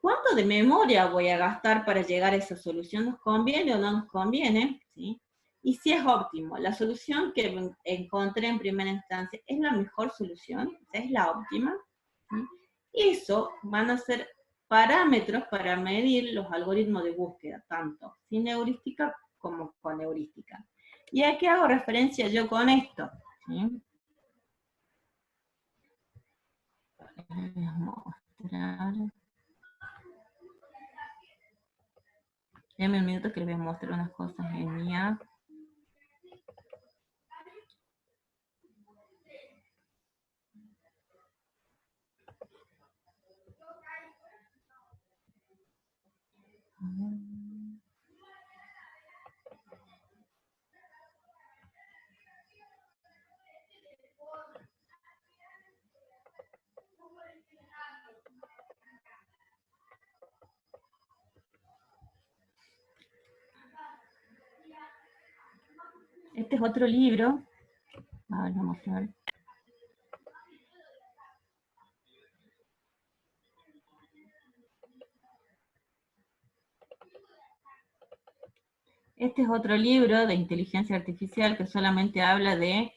¿Cuánto de memoria voy a gastar para llegar a esa solución? ¿Nos conviene o no nos conviene? ¿Sí? Y si es óptimo, la solución que encontré en primera instancia es la mejor solución, es la óptima. ¿Sí? Eso van a ser parámetros para medir los algoritmos de búsqueda, tanto sin heurística como con heurística. ¿Y a qué hago referencia yo con esto? ¿Sí? Voy a mostrar. Déjame un minuto que les voy a mostrar unas cosas en mi app. Este es otro libro. A ver, vamos a ver. Este es otro libro de inteligencia artificial que solamente habla de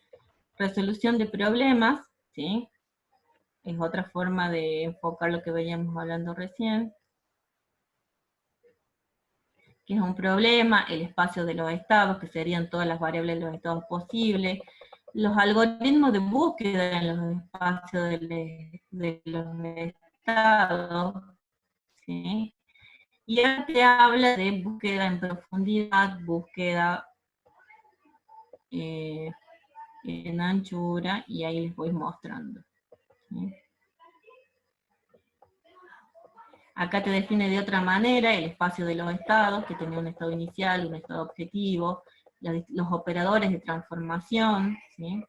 resolución de problemas, ¿sí? Es otra forma de enfocar lo que veníamos hablando recién. Que es un problema, el espacio de los estados, que serían todas las variables de los estados posibles, los algoritmos de búsqueda en los espacios de los estados, ¿sí? Y él te habla de búsqueda en profundidad, búsqueda en anchura, y ahí les voy mostrando. ¿Sí? Acá te define de otra manera el espacio de los estados, que tenía un estado inicial, un estado objetivo, los operadores de transformación, ¿sí?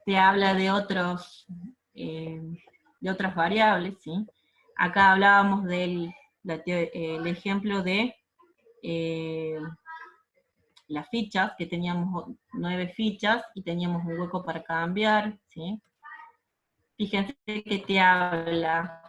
Te habla de otras variables, ¿sí? Acá hablábamos del ejemplo de las fichas, que teníamos 9 fichas y teníamos un hueco para cambiar, ¿sí? Fíjense que te habla.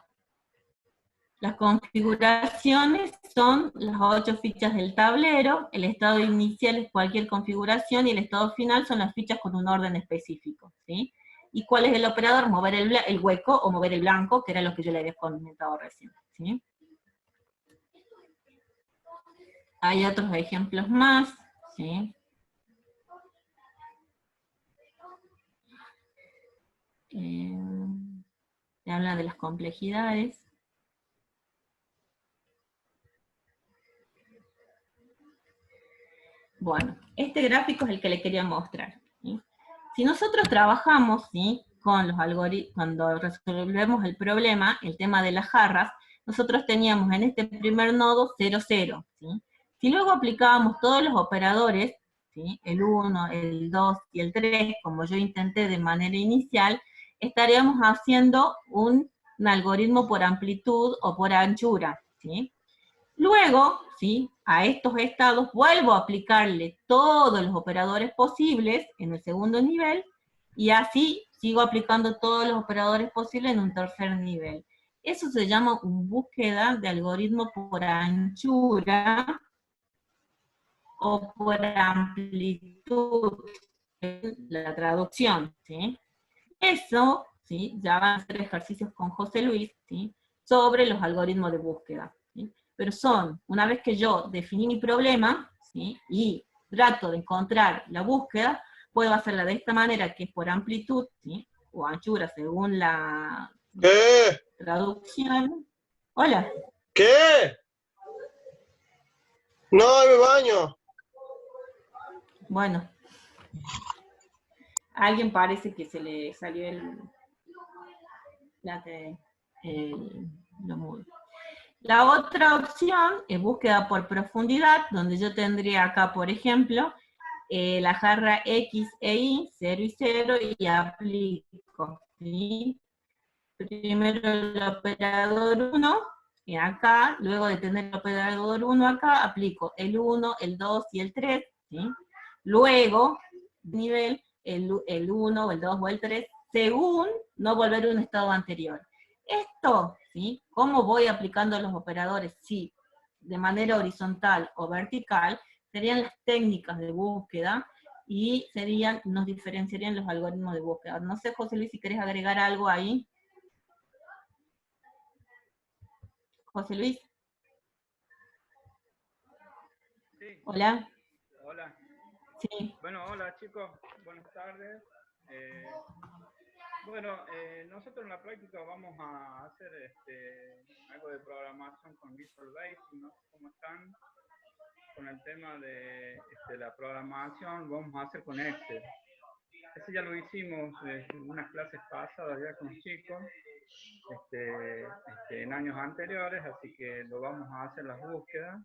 Las configuraciones son las 8 fichas del tablero, el estado inicial es cualquier configuración y el estado final son las fichas con un orden específico, ¿sí? ¿Y cuál es el operador? Mover el hueco o mover el blanco, que era lo que yo le había comentado recién, ¿sí? Hay otros ejemplos más, ¿sí? Se habla de las complejidades. Bueno, este gráfico es el que le quería mostrar, ¿sí? Si nosotros trabajamos, ¿sí?, con los algoritmos, cuando resolvemos el problema, el tema de las jarras, nosotros teníamos en este primer nodo 0, 0, ¿sí? Si luego aplicábamos todos los operadores, ¿sí?, el 1, el 2 y el 3, como yo intenté de manera inicial, estaríamos haciendo un algoritmo por amplitud o por anchura, ¿sí? Luego, ¿sí?, a estos estados vuelvo a aplicarle todos los operadores posibles en el segundo nivel, y así sigo aplicando todos los operadores posibles en un tercer nivel. Eso se llama búsqueda de algoritmo por anchura o por amplitud, la traducción, ¿sí? Eso, ¿sí?, ya van a hacer ejercicios con José Luis, ¿sí?, sobre los algoritmos de búsqueda, ¿sí? Pero son, una vez que yo definí mi problema, ¿sí?, y trato de encontrar la búsqueda, puedo hacerla de esta manera, que es por amplitud, ¿sí?, o anchura, según la ¿Qué? traducción. Hola. ¿Qué? No, me baño. Bueno, a alguien parece que se le salió lo mudo. La otra opción es búsqueda por profundidad, donde yo tendría acá, por ejemplo, la jarra X e Y, 0 y 0, y aplico, ¿sí? Primero el operador 1, y acá, luego de tener el operador 1 acá, aplico el 1, el 2 y el 3, ¿sí? Luego, nivel, el 1, o el 2 o el 3, según no volver a un estado anterior. Esto, ¿sí?, ¿cómo voy aplicando los operadores? Sí, de manera horizontal o vertical, serían las técnicas de búsqueda, y nos diferenciarían los algoritmos de búsqueda. No sé, José Luis, si querés agregar algo ahí. José Luis. Sí. Hola. Hola. Sí. Bueno, hola chicos, buenas tardes. Nosotros en la práctica vamos a hacer algo de programación con Visual Basic, no sé cómo están con el tema de la programación, vamos a hacer con Excel. Ese ya lo hicimos en unas clases pasadas ya con los chicos, en años anteriores, así que lo vamos a hacer las búsquedas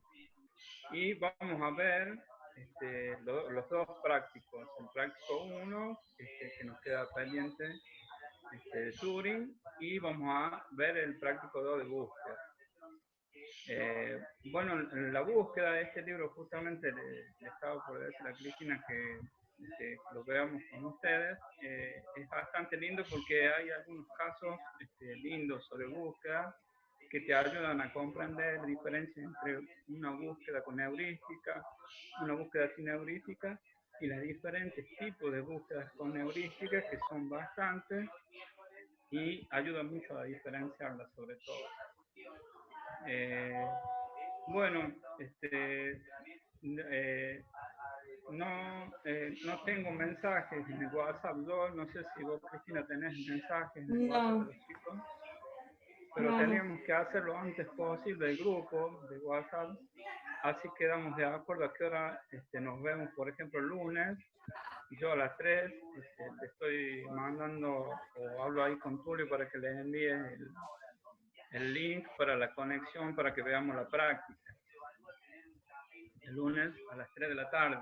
y vamos a ver los dos prácticos. El práctico 1, que nos queda pendiente, de Turing, y vamos a ver el práctico 2 de búsqueda. En la búsqueda de este libro justamente le estaba por decir a Cristina que lo veamos con ustedes. Es bastante lindo porque hay algunos casos lindos sobre búsqueda que te ayudan a comprender la diferencia entre una búsqueda con heurística, una búsqueda sin heurística, y los diferentes tipos de búsquedas con heurísticas, que son bastantes, y ayudan mucho a diferenciarlas sobre todo. No tengo mensajes en el WhatsApp. Yo no sé si vos, Cristina, tenés mensajes en el WhatsApp de los chicos, pero teníamos que hacerlo lo antes posible el grupo de WhatsApp, así quedamos de acuerdo a qué hora nos vemos, por ejemplo, el lunes, y yo a las 3 le estoy mandando, o hablo ahí con Tulio para que les envíe el link para la conexión para que veamos la práctica. El lunes a las 3 de la tarde.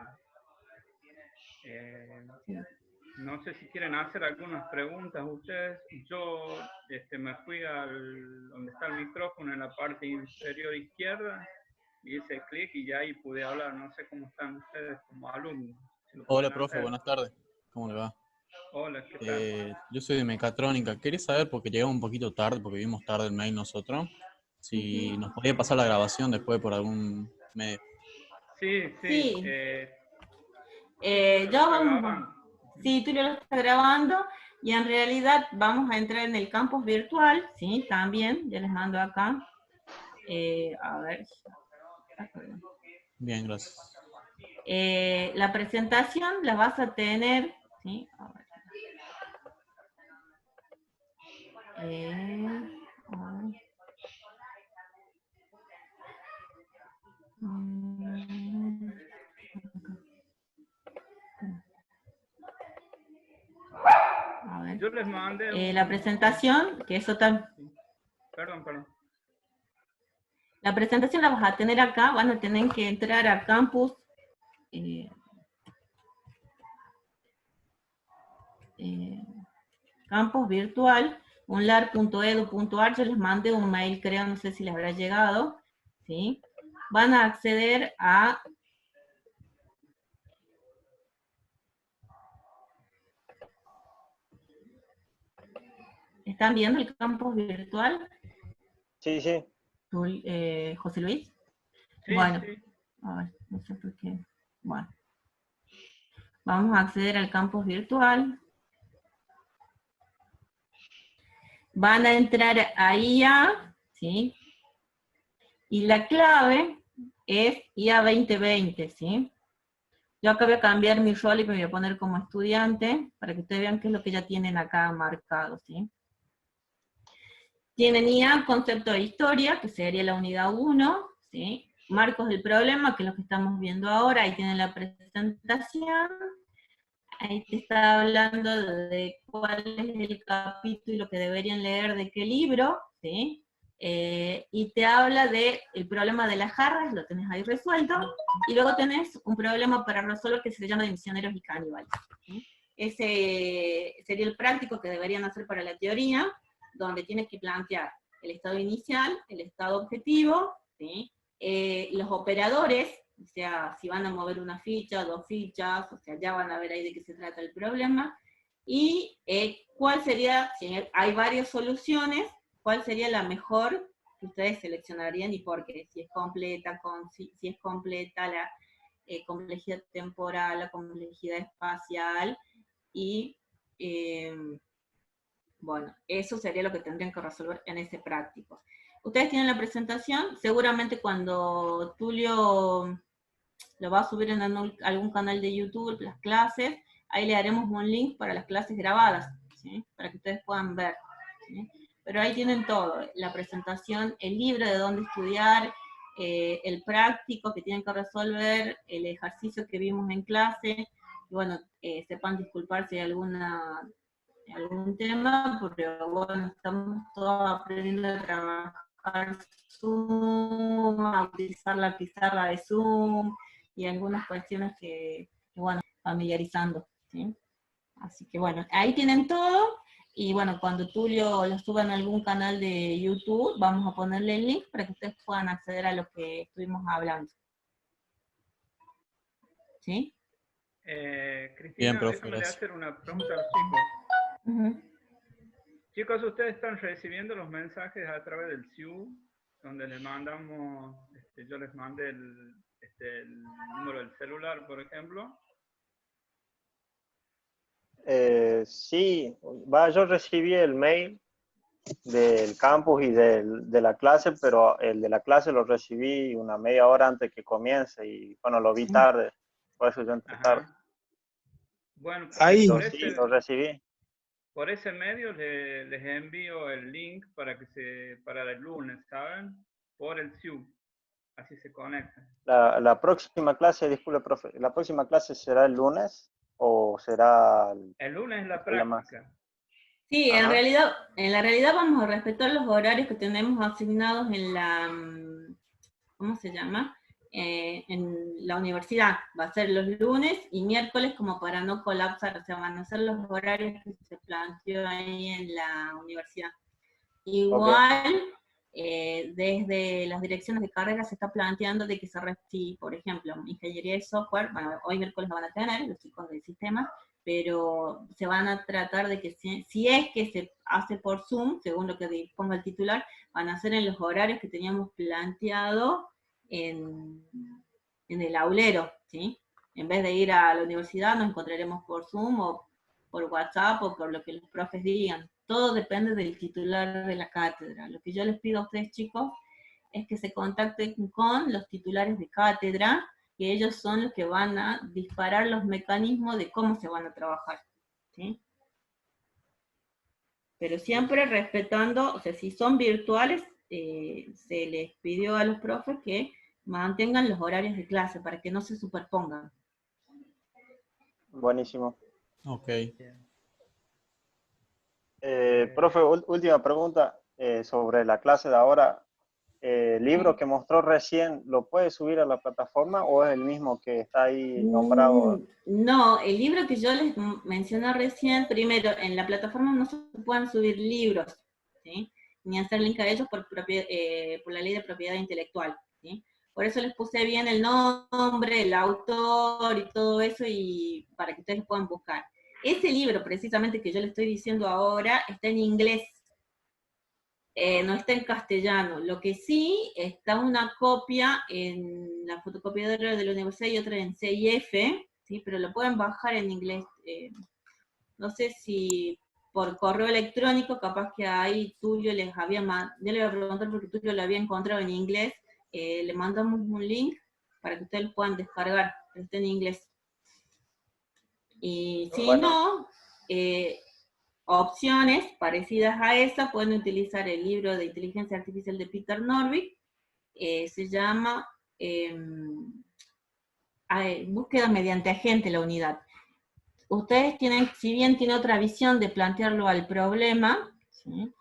No sé si quieren hacer algunas preguntas ustedes. Yo me fui donde está el micrófono en la parte inferior izquierda, hice clic y ya ahí pude hablar. No sé cómo están ustedes como alumnos. Si lo Hola, pueden profe, hacer. buenas tardes. ¿Cómo le va? Hola, ¿qué tal? Yo soy de mecatrónica. Quería saber, porque llegamos un poquito tarde, porque vimos tarde el mail nosotros, si nos podía pasar la grabación después por algún medio. Sí, Sí. ¿lo Ya está vamos. grabando? Sí, tú lo estás grabando y en realidad vamos a entrar en el campus virtual, sí, también, ya les mando acá. A ver. Bien, gracias. La presentación la vas a tener, ¿sí? A ver. A ver. A ver. Yo les mandé La presentación, que eso también. Perdón. La presentación la vas a tener acá, van a tener que entrar a campus. Campus virtual, unlar.edu.ar, yo les mandé un mail, creo, no sé si les habrá llegado, ¿sí? Van a acceder a... ¿Están viendo el campus virtual? Sí, sí. José Luis. Sí, Bueno, sí. a ver, no sé por qué. Bueno. Vamos a acceder al campus virtual. Van a entrar a IA, ¿sí? Y la clave es IA 2020, ¿sí? Yo acá voy a cambiar mi rol y me voy a poner como estudiante, para que ustedes vean qué es lo que ya tienen acá marcado, ¿sí? Tienen IA, concepto de historia, que sería la unidad 1, ¿sí? Marcos del problema, que es lo que estamos viendo ahora, ahí tienen la presentación. Ahí te está hablando de cuál es el capítulo que deberían leer de qué libro, ¿sí? Y te habla del problema de las jarras, lo tenés ahí resuelto, y luego tenés un problema para resolver que se llama de misioneros y caníbales, ¿sí? Ese sería el práctico que deberían hacer para la teoría, donde tienes que plantear el estado inicial, el estado objetivo, ¿sí? Los operadores, o sea, si van a mover una ficha, dos fichas, o sea, ya van a ver ahí de qué se trata el problema, y cuál sería, si hay varias soluciones, cuál sería la mejor que ustedes seleccionarían y por qué, si es completa, si es completa la complejidad temporal, la complejidad espacial, y bueno, eso sería lo que tendrían que resolver en ese práctico. Ustedes tienen la presentación, seguramente cuando Tulio lo va a subir en algún canal de YouTube, las clases, ahí le haremos un link para las clases grabadas, ¿sí? Para que ustedes puedan ver, ¿sí? Pero ahí tienen todo, la presentación, el libro de dónde estudiar, el práctico que tienen que resolver, el ejercicio que vimos en clase, y bueno, sepan disculpar si hay algún tema, porque bueno, estamos todos aprendiendo a trabajar Zoom, a utilizar la pizarra de Zoom, y algunas cuestiones que bueno, familiarizando, ¿sí? Así que bueno, ahí tienen todo, y bueno, cuando Tulio lo suba en algún canal de YouTube, vamos a ponerle el link para que ustedes puedan acceder a lo que estuvimos hablando. ¿Sí? Cristina, Bien, profe, déjame gracias. hacer una pregunta a los chicos. Uh-huh. Chicos, ¿ustedes están recibiendo los mensajes a través del SIU? Donde les mandamos, yo les mandé el número del celular, por ejemplo. Sí, yo recibí el mail del campus y de la clase, pero el de la clase lo recibí una media hora antes que comience y bueno, lo vi tarde, por eso yo entré tarde. Bueno, Ahí sí, lo recibí. Por ese medio les envío el link para el lunes, ¿saben? Por el SIU. Así se conectan. La próxima clase, disculpe, profe, ¿la próxima clase será el lunes o será el lunes es la día más? práctica? Sí, en Ajá. la realidad vamos a respetar los horarios que tenemos asignados en la, ¿cómo se llama? En la universidad. Va a ser los lunes y miércoles como para no colapsar, o sea, van a ser los horarios que se planteó ahí en la universidad. Igual, desde las direcciones de carrera se está planteando de que si, por ejemplo, ingeniería de software, bueno, hoy miércoles lo van a tener los chicos del sistema, pero se van a tratar de que si es que se hace por Zoom, según lo que disponga el titular, van a ser en los horarios que teníamos planteado en el aulero, ¿sí? En vez de ir a la universidad, nos encontraremos por Zoom o por WhatsApp o por lo que los profes digan. Todo depende del titular de la cátedra. Lo que yo les pido a ustedes, chicos, es que se contacten con los titulares de cátedra, que ellos son los que van a disparar los mecanismos de cómo se van a trabajar, ¿sí? Pero siempre respetando, o sea, si son virtuales, se les pidió a los profes que mantengan los horarios de clase para que no se superpongan. Buenísimo. Ok. Profe, última pregunta sobre la clase de ahora. ¿El libro que mostró recién lo puede subir a la plataforma o es el mismo que está ahí nombrado? No, el libro que yo les mencioné recién, primero, en la plataforma no se pueden subir libros, ¿sí? Ni hacer link a ellos por la ley de propiedad intelectual, ¿sí? Por eso les puse bien el nombre, el autor y todo eso, y para que ustedes puedan buscar. Ese libro, precisamente, que yo le estoy diciendo ahora, está en inglés. No está en castellano. Lo que sí, está una copia en la fotocopiadora de la universidad y otra en CIF, ¿sí? Pero lo pueden bajar en inglés. No sé si por correo electrónico, capaz que ahí Tulio les había yo le voy a preguntar porque Tulio lo había encontrado en inglés, le mandamos un link para que ustedes lo puedan descargar, pero está en inglés. Y si Bueno. no, opciones parecidas a esa, pueden utilizar el libro de inteligencia artificial de Peter Norvig, se llama Búsqueda mediante agente la unidad. Ustedes tienen, si bien tiene otra visión de plantearlo al problema, ¿sí?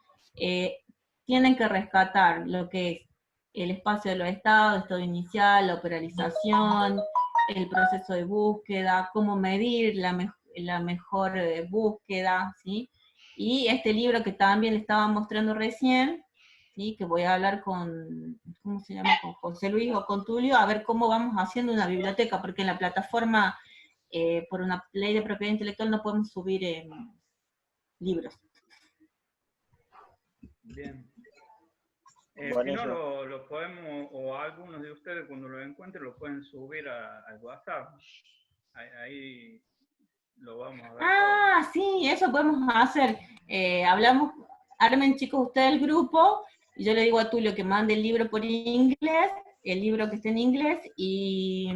Tienen que rescatar lo que es el espacio de los estados, estado inicial, la operalización, el proceso de búsqueda, cómo medir la mejor búsqueda, ¿sí? Y este libro que también le estaba mostrando recién, ¿sí? Que voy a hablar con, ¿cómo se llama? Con José Luis o con Tulio, a ver cómo vamos haciendo una biblioteca, porque en la plataforma, por una ley de propiedad intelectual, no podemos subir libros. Bien. Si no, lo podemos, o algunos de ustedes cuando lo encuentren, lo pueden subir al WhatsApp. Ahí lo vamos a ver. Ah, sí, eso podemos hacer. Hablamos, armen chicos ustedes el grupo, y yo le digo a Tulio que mande el libro por inglés, el libro que esté en inglés, y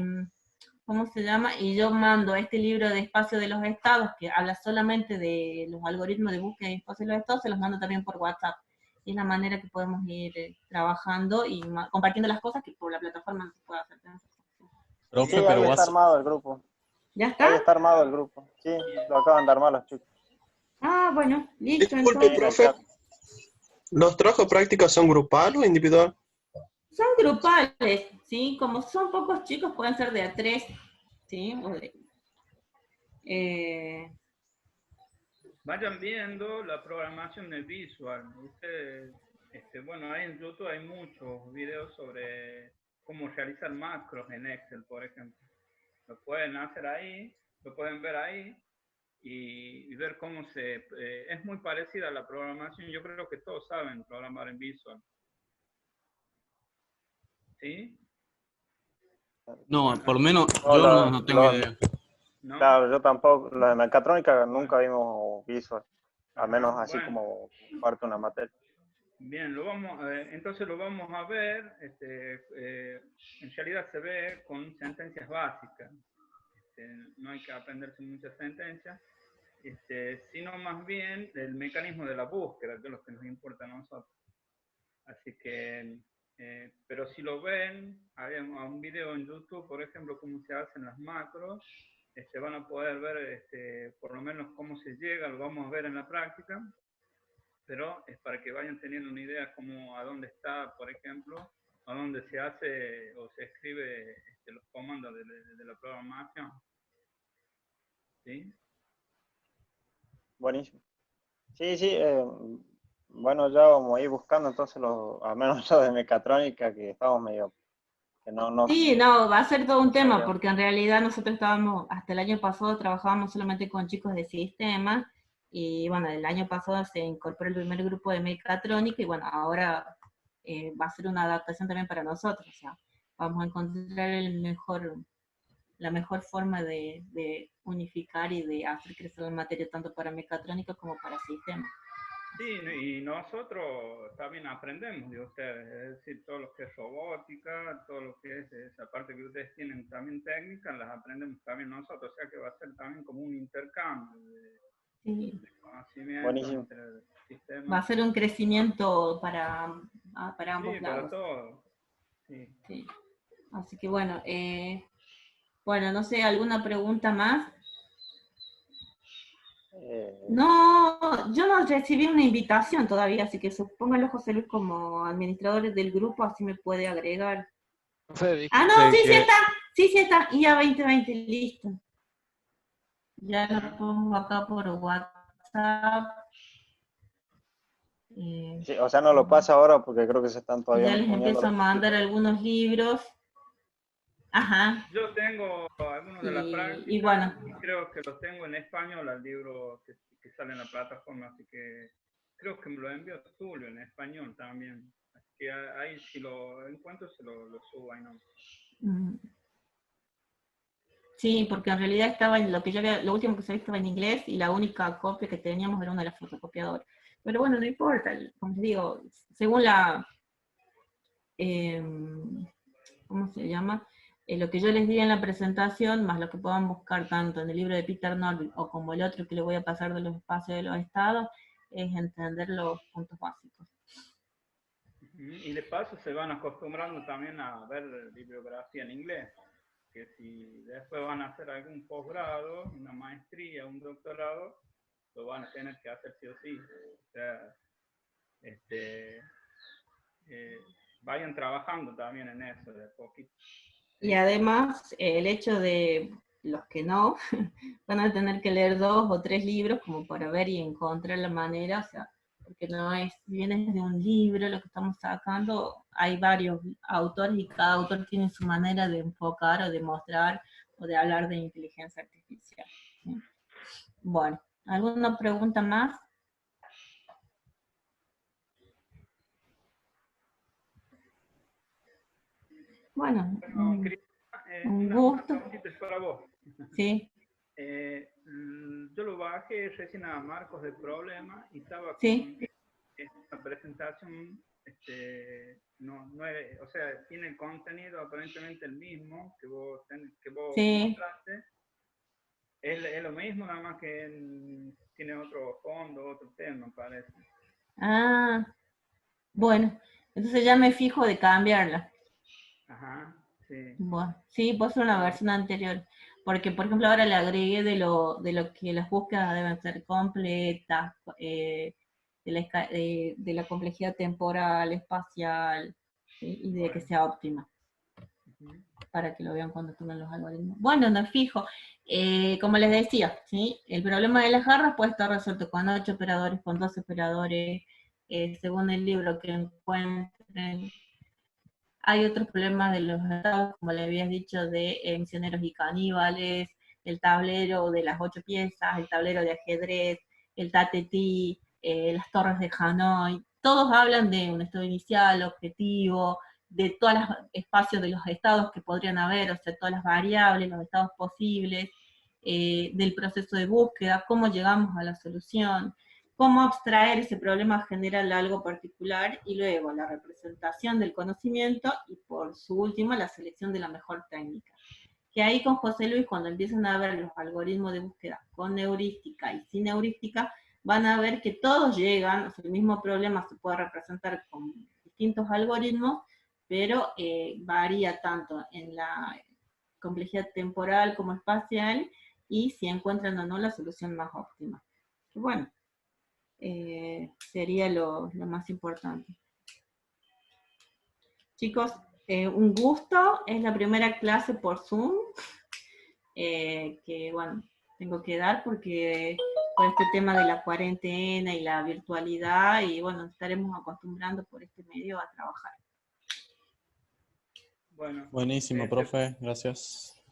¿cómo se llama? Y yo mando este libro de espacio de los estados, que habla solamente de los algoritmos de búsqueda de espacio de los estados, se los mando también por WhatsApp. Y es la manera que podemos ir trabajando y compartiendo las cosas que por la plataforma no se puede hacer. Profe, Sí, pero ahí está armado el grupo. ¿Ya está? Ahí está armado el grupo. Sí, lo acaban de armar los chicos. Ah, bueno, listo. Disculpe, Entonces, profe. ¿Los trabajos prácticos son grupal o individual? son grupales, ¿sí? Como son pocos chicos, pueden ser de a 3, ¿sí? Vayan viendo la programación del visual. Ustedes, bueno, ahí en YouTube hay muchos videos sobre cómo realizar macros en Excel, por ejemplo. Lo pueden hacer ahí, lo pueden ver ahí y ver cómo es muy parecida a la programación. Yo creo que todos saben programar en visual. ¿Sí? No, por lo menos No, yo no tengo idea. ¿No? Claro, yo tampoco. La de mecatrónica nunca vimos visual. Al menos Ajá, así bueno. como parte de una materia. Bien, entonces lo vamos a ver. En realidad se ve con sentencias básicas. No hay que aprenderse muchas sentencias, sino más bien el mecanismo de la búsqueda, que es lo que nos importa a nosotros. Así que, pero si lo ven, hay un video en YouTube, por ejemplo, cómo se hacen las macros, van a poder ver por lo menos cómo se llega, lo vamos a ver en la práctica, pero es para que vayan teniendo una idea como a dónde está, por ejemplo, a dónde se hace o se escribe los comandos de la programación. ¿Sí? Buenísimo. Sí, sí. Bueno, ya vamos a ir buscando entonces, al menos yo de mecatrónica, que estamos medio, que no. Sí, no, va a ser todo un tema, Sabíamos. porque en realidad nosotros estábamos, hasta el año pasado trabajábamos solamente con chicos de sistemas, y bueno, el año pasado se incorporó el primer grupo de mecatrónica, y bueno, ahora va a ser una adaptación también para nosotros, o sea, vamos a encontrar la mejor forma de unificar y de hacer crecer la materia tanto para mecatrónica como para sistemas. Sí, y nosotros también aprendemos de ustedes, es decir, todo lo que es robótica, todo lo que es esa parte que ustedes tienen también técnica, las aprendemos también nosotros, o sea que va a ser también como un intercambio Sí. de conocimiento Buenísimo. entre sistemas. Va a ser un crecimiento para ambos Sí, lados. para todos. Sí. Sí. Así que bueno, bueno, no sé, ¿alguna pregunta más? No, yo no recibí una invitación todavía, así que supóngalo José Luis como administrador del grupo, así me puede agregar. Ah, no, sí está, IA 2020, listo. Ya lo pongo acá por WhatsApp. Sí, o sea, no lo pasa ahora porque creo que se están todavía Ya les uniendo empiezo a los mandar chicos. algunos libros. Ajá. Yo tengo algunos de la práctica Y bueno. y creo que los tengo en español al libro que sale en la plataforma, así que creo que me lo envió Tulio en español también. Así que ahí si lo encuentro se lo subo ahí, ¿no? Sí, porque en realidad estaba en lo que yo había, lo último que se estaba en inglés y la única copia que teníamos era una de las fotocopiadoras. Pero bueno, no importa, como te digo, según la, ¿cómo se llama? Lo que yo les di en la presentación, más lo que puedan buscar tanto en el libro de Peter Norvig o como el otro que le voy a pasar de los espacios de los estados, es entender los puntos básicos. Y de paso se van acostumbrando también a ver bibliografía en inglés, que si después van a hacer algún posgrado, una maestría, un doctorado, lo van a tener que hacer sí o sí. O sea, vayan trabajando también en eso de poquito. Y además, el hecho de los que no, van a tener que leer 2 o 3 libros como para ver y encontrar la manera, o sea, porque no es, si bien es de un libro lo que estamos sacando, hay varios autores y cada autor tiene su manera de enfocar o de mostrar o de hablar de inteligencia artificial. ¿Sí? Bueno, ¿alguna pregunta más? Bueno, un gusto. Una preguntita es para vos. Sí. Yo lo bajé recién a Marcos del problema y estaba con sí. esta presentación, o sea, tiene el contenido aparentemente el mismo que vos mostraste. Es lo mismo, nada más que tiene otro fondo, otro tema, parece. Ah, bueno, entonces ya me fijo de cambiarla. Ajá, sí. Bueno, sí, puedo hacer una versión anterior, porque por ejemplo ahora le agregué de lo que las búsquedas deben ser completas, de la complejidad temporal, espacial, ¿sí? Y de que sea óptima, para que lo vean cuando tomen los algoritmos. Bueno, me fijo, como les decía, ¿sí? El problema de las garras puede estar resuelto con 8 operadores, con 12 operadores, según el libro que encuentren. Hay otros problemas de los estados, como le habías dicho, de misioneros y caníbales, el tablero de las 8 piezas, el tablero de ajedrez, el tatetí, las torres de Hanoi. Todos hablan de un estado inicial, objetivo, de todos los espacios de los estados que podrían haber, o sea, todas las variables, los estados posibles, del proceso de búsqueda, cómo llegamos a la solución, cómo abstraer ese problema general a algo particular, y luego la representación del conocimiento, y por su último, la selección de la mejor técnica. Que ahí con José Luis, cuando empiezan a ver los algoritmos de búsqueda con heurística y sin heurística, van a ver que todos llegan, o sea, el mismo problema se puede representar con distintos algoritmos, pero varía tanto en la complejidad temporal como espacial, y si encuentran o no la solución más óptima. Que bueno, sería lo más importante. Chicos, un gusto, es la primera clase por Zoom, que bueno, tengo que dar porque por este tema de la cuarentena y la virtualidad, y bueno, estaremos acostumbrando por este medio a trabajar. Bueno. Buenísimo, profe, gracias.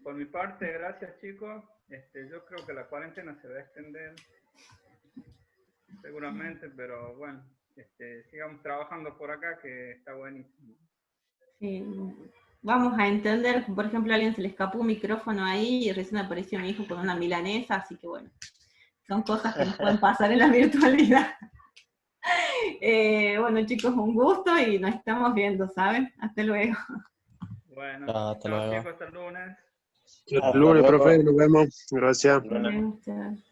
Por mi parte, gracias chicos. Yo creo que la cuarentena se va a extender, seguramente, pero bueno, sigamos trabajando por acá, que está buenísimo. Sí. Vamos a entender, por ejemplo, a alguien se le escapó un micrófono ahí y recién apareció mi hijo con una milanesa, así que bueno, son cosas que nos pueden pasar en la virtualidad. Bueno chicos, un gusto y nos estamos viendo, ¿saben? Hasta luego. Bueno, Hasta luego. chicos, hasta el lunes. Hasta el lunes, profe, nos vemos. Gracias. Muchas gracias.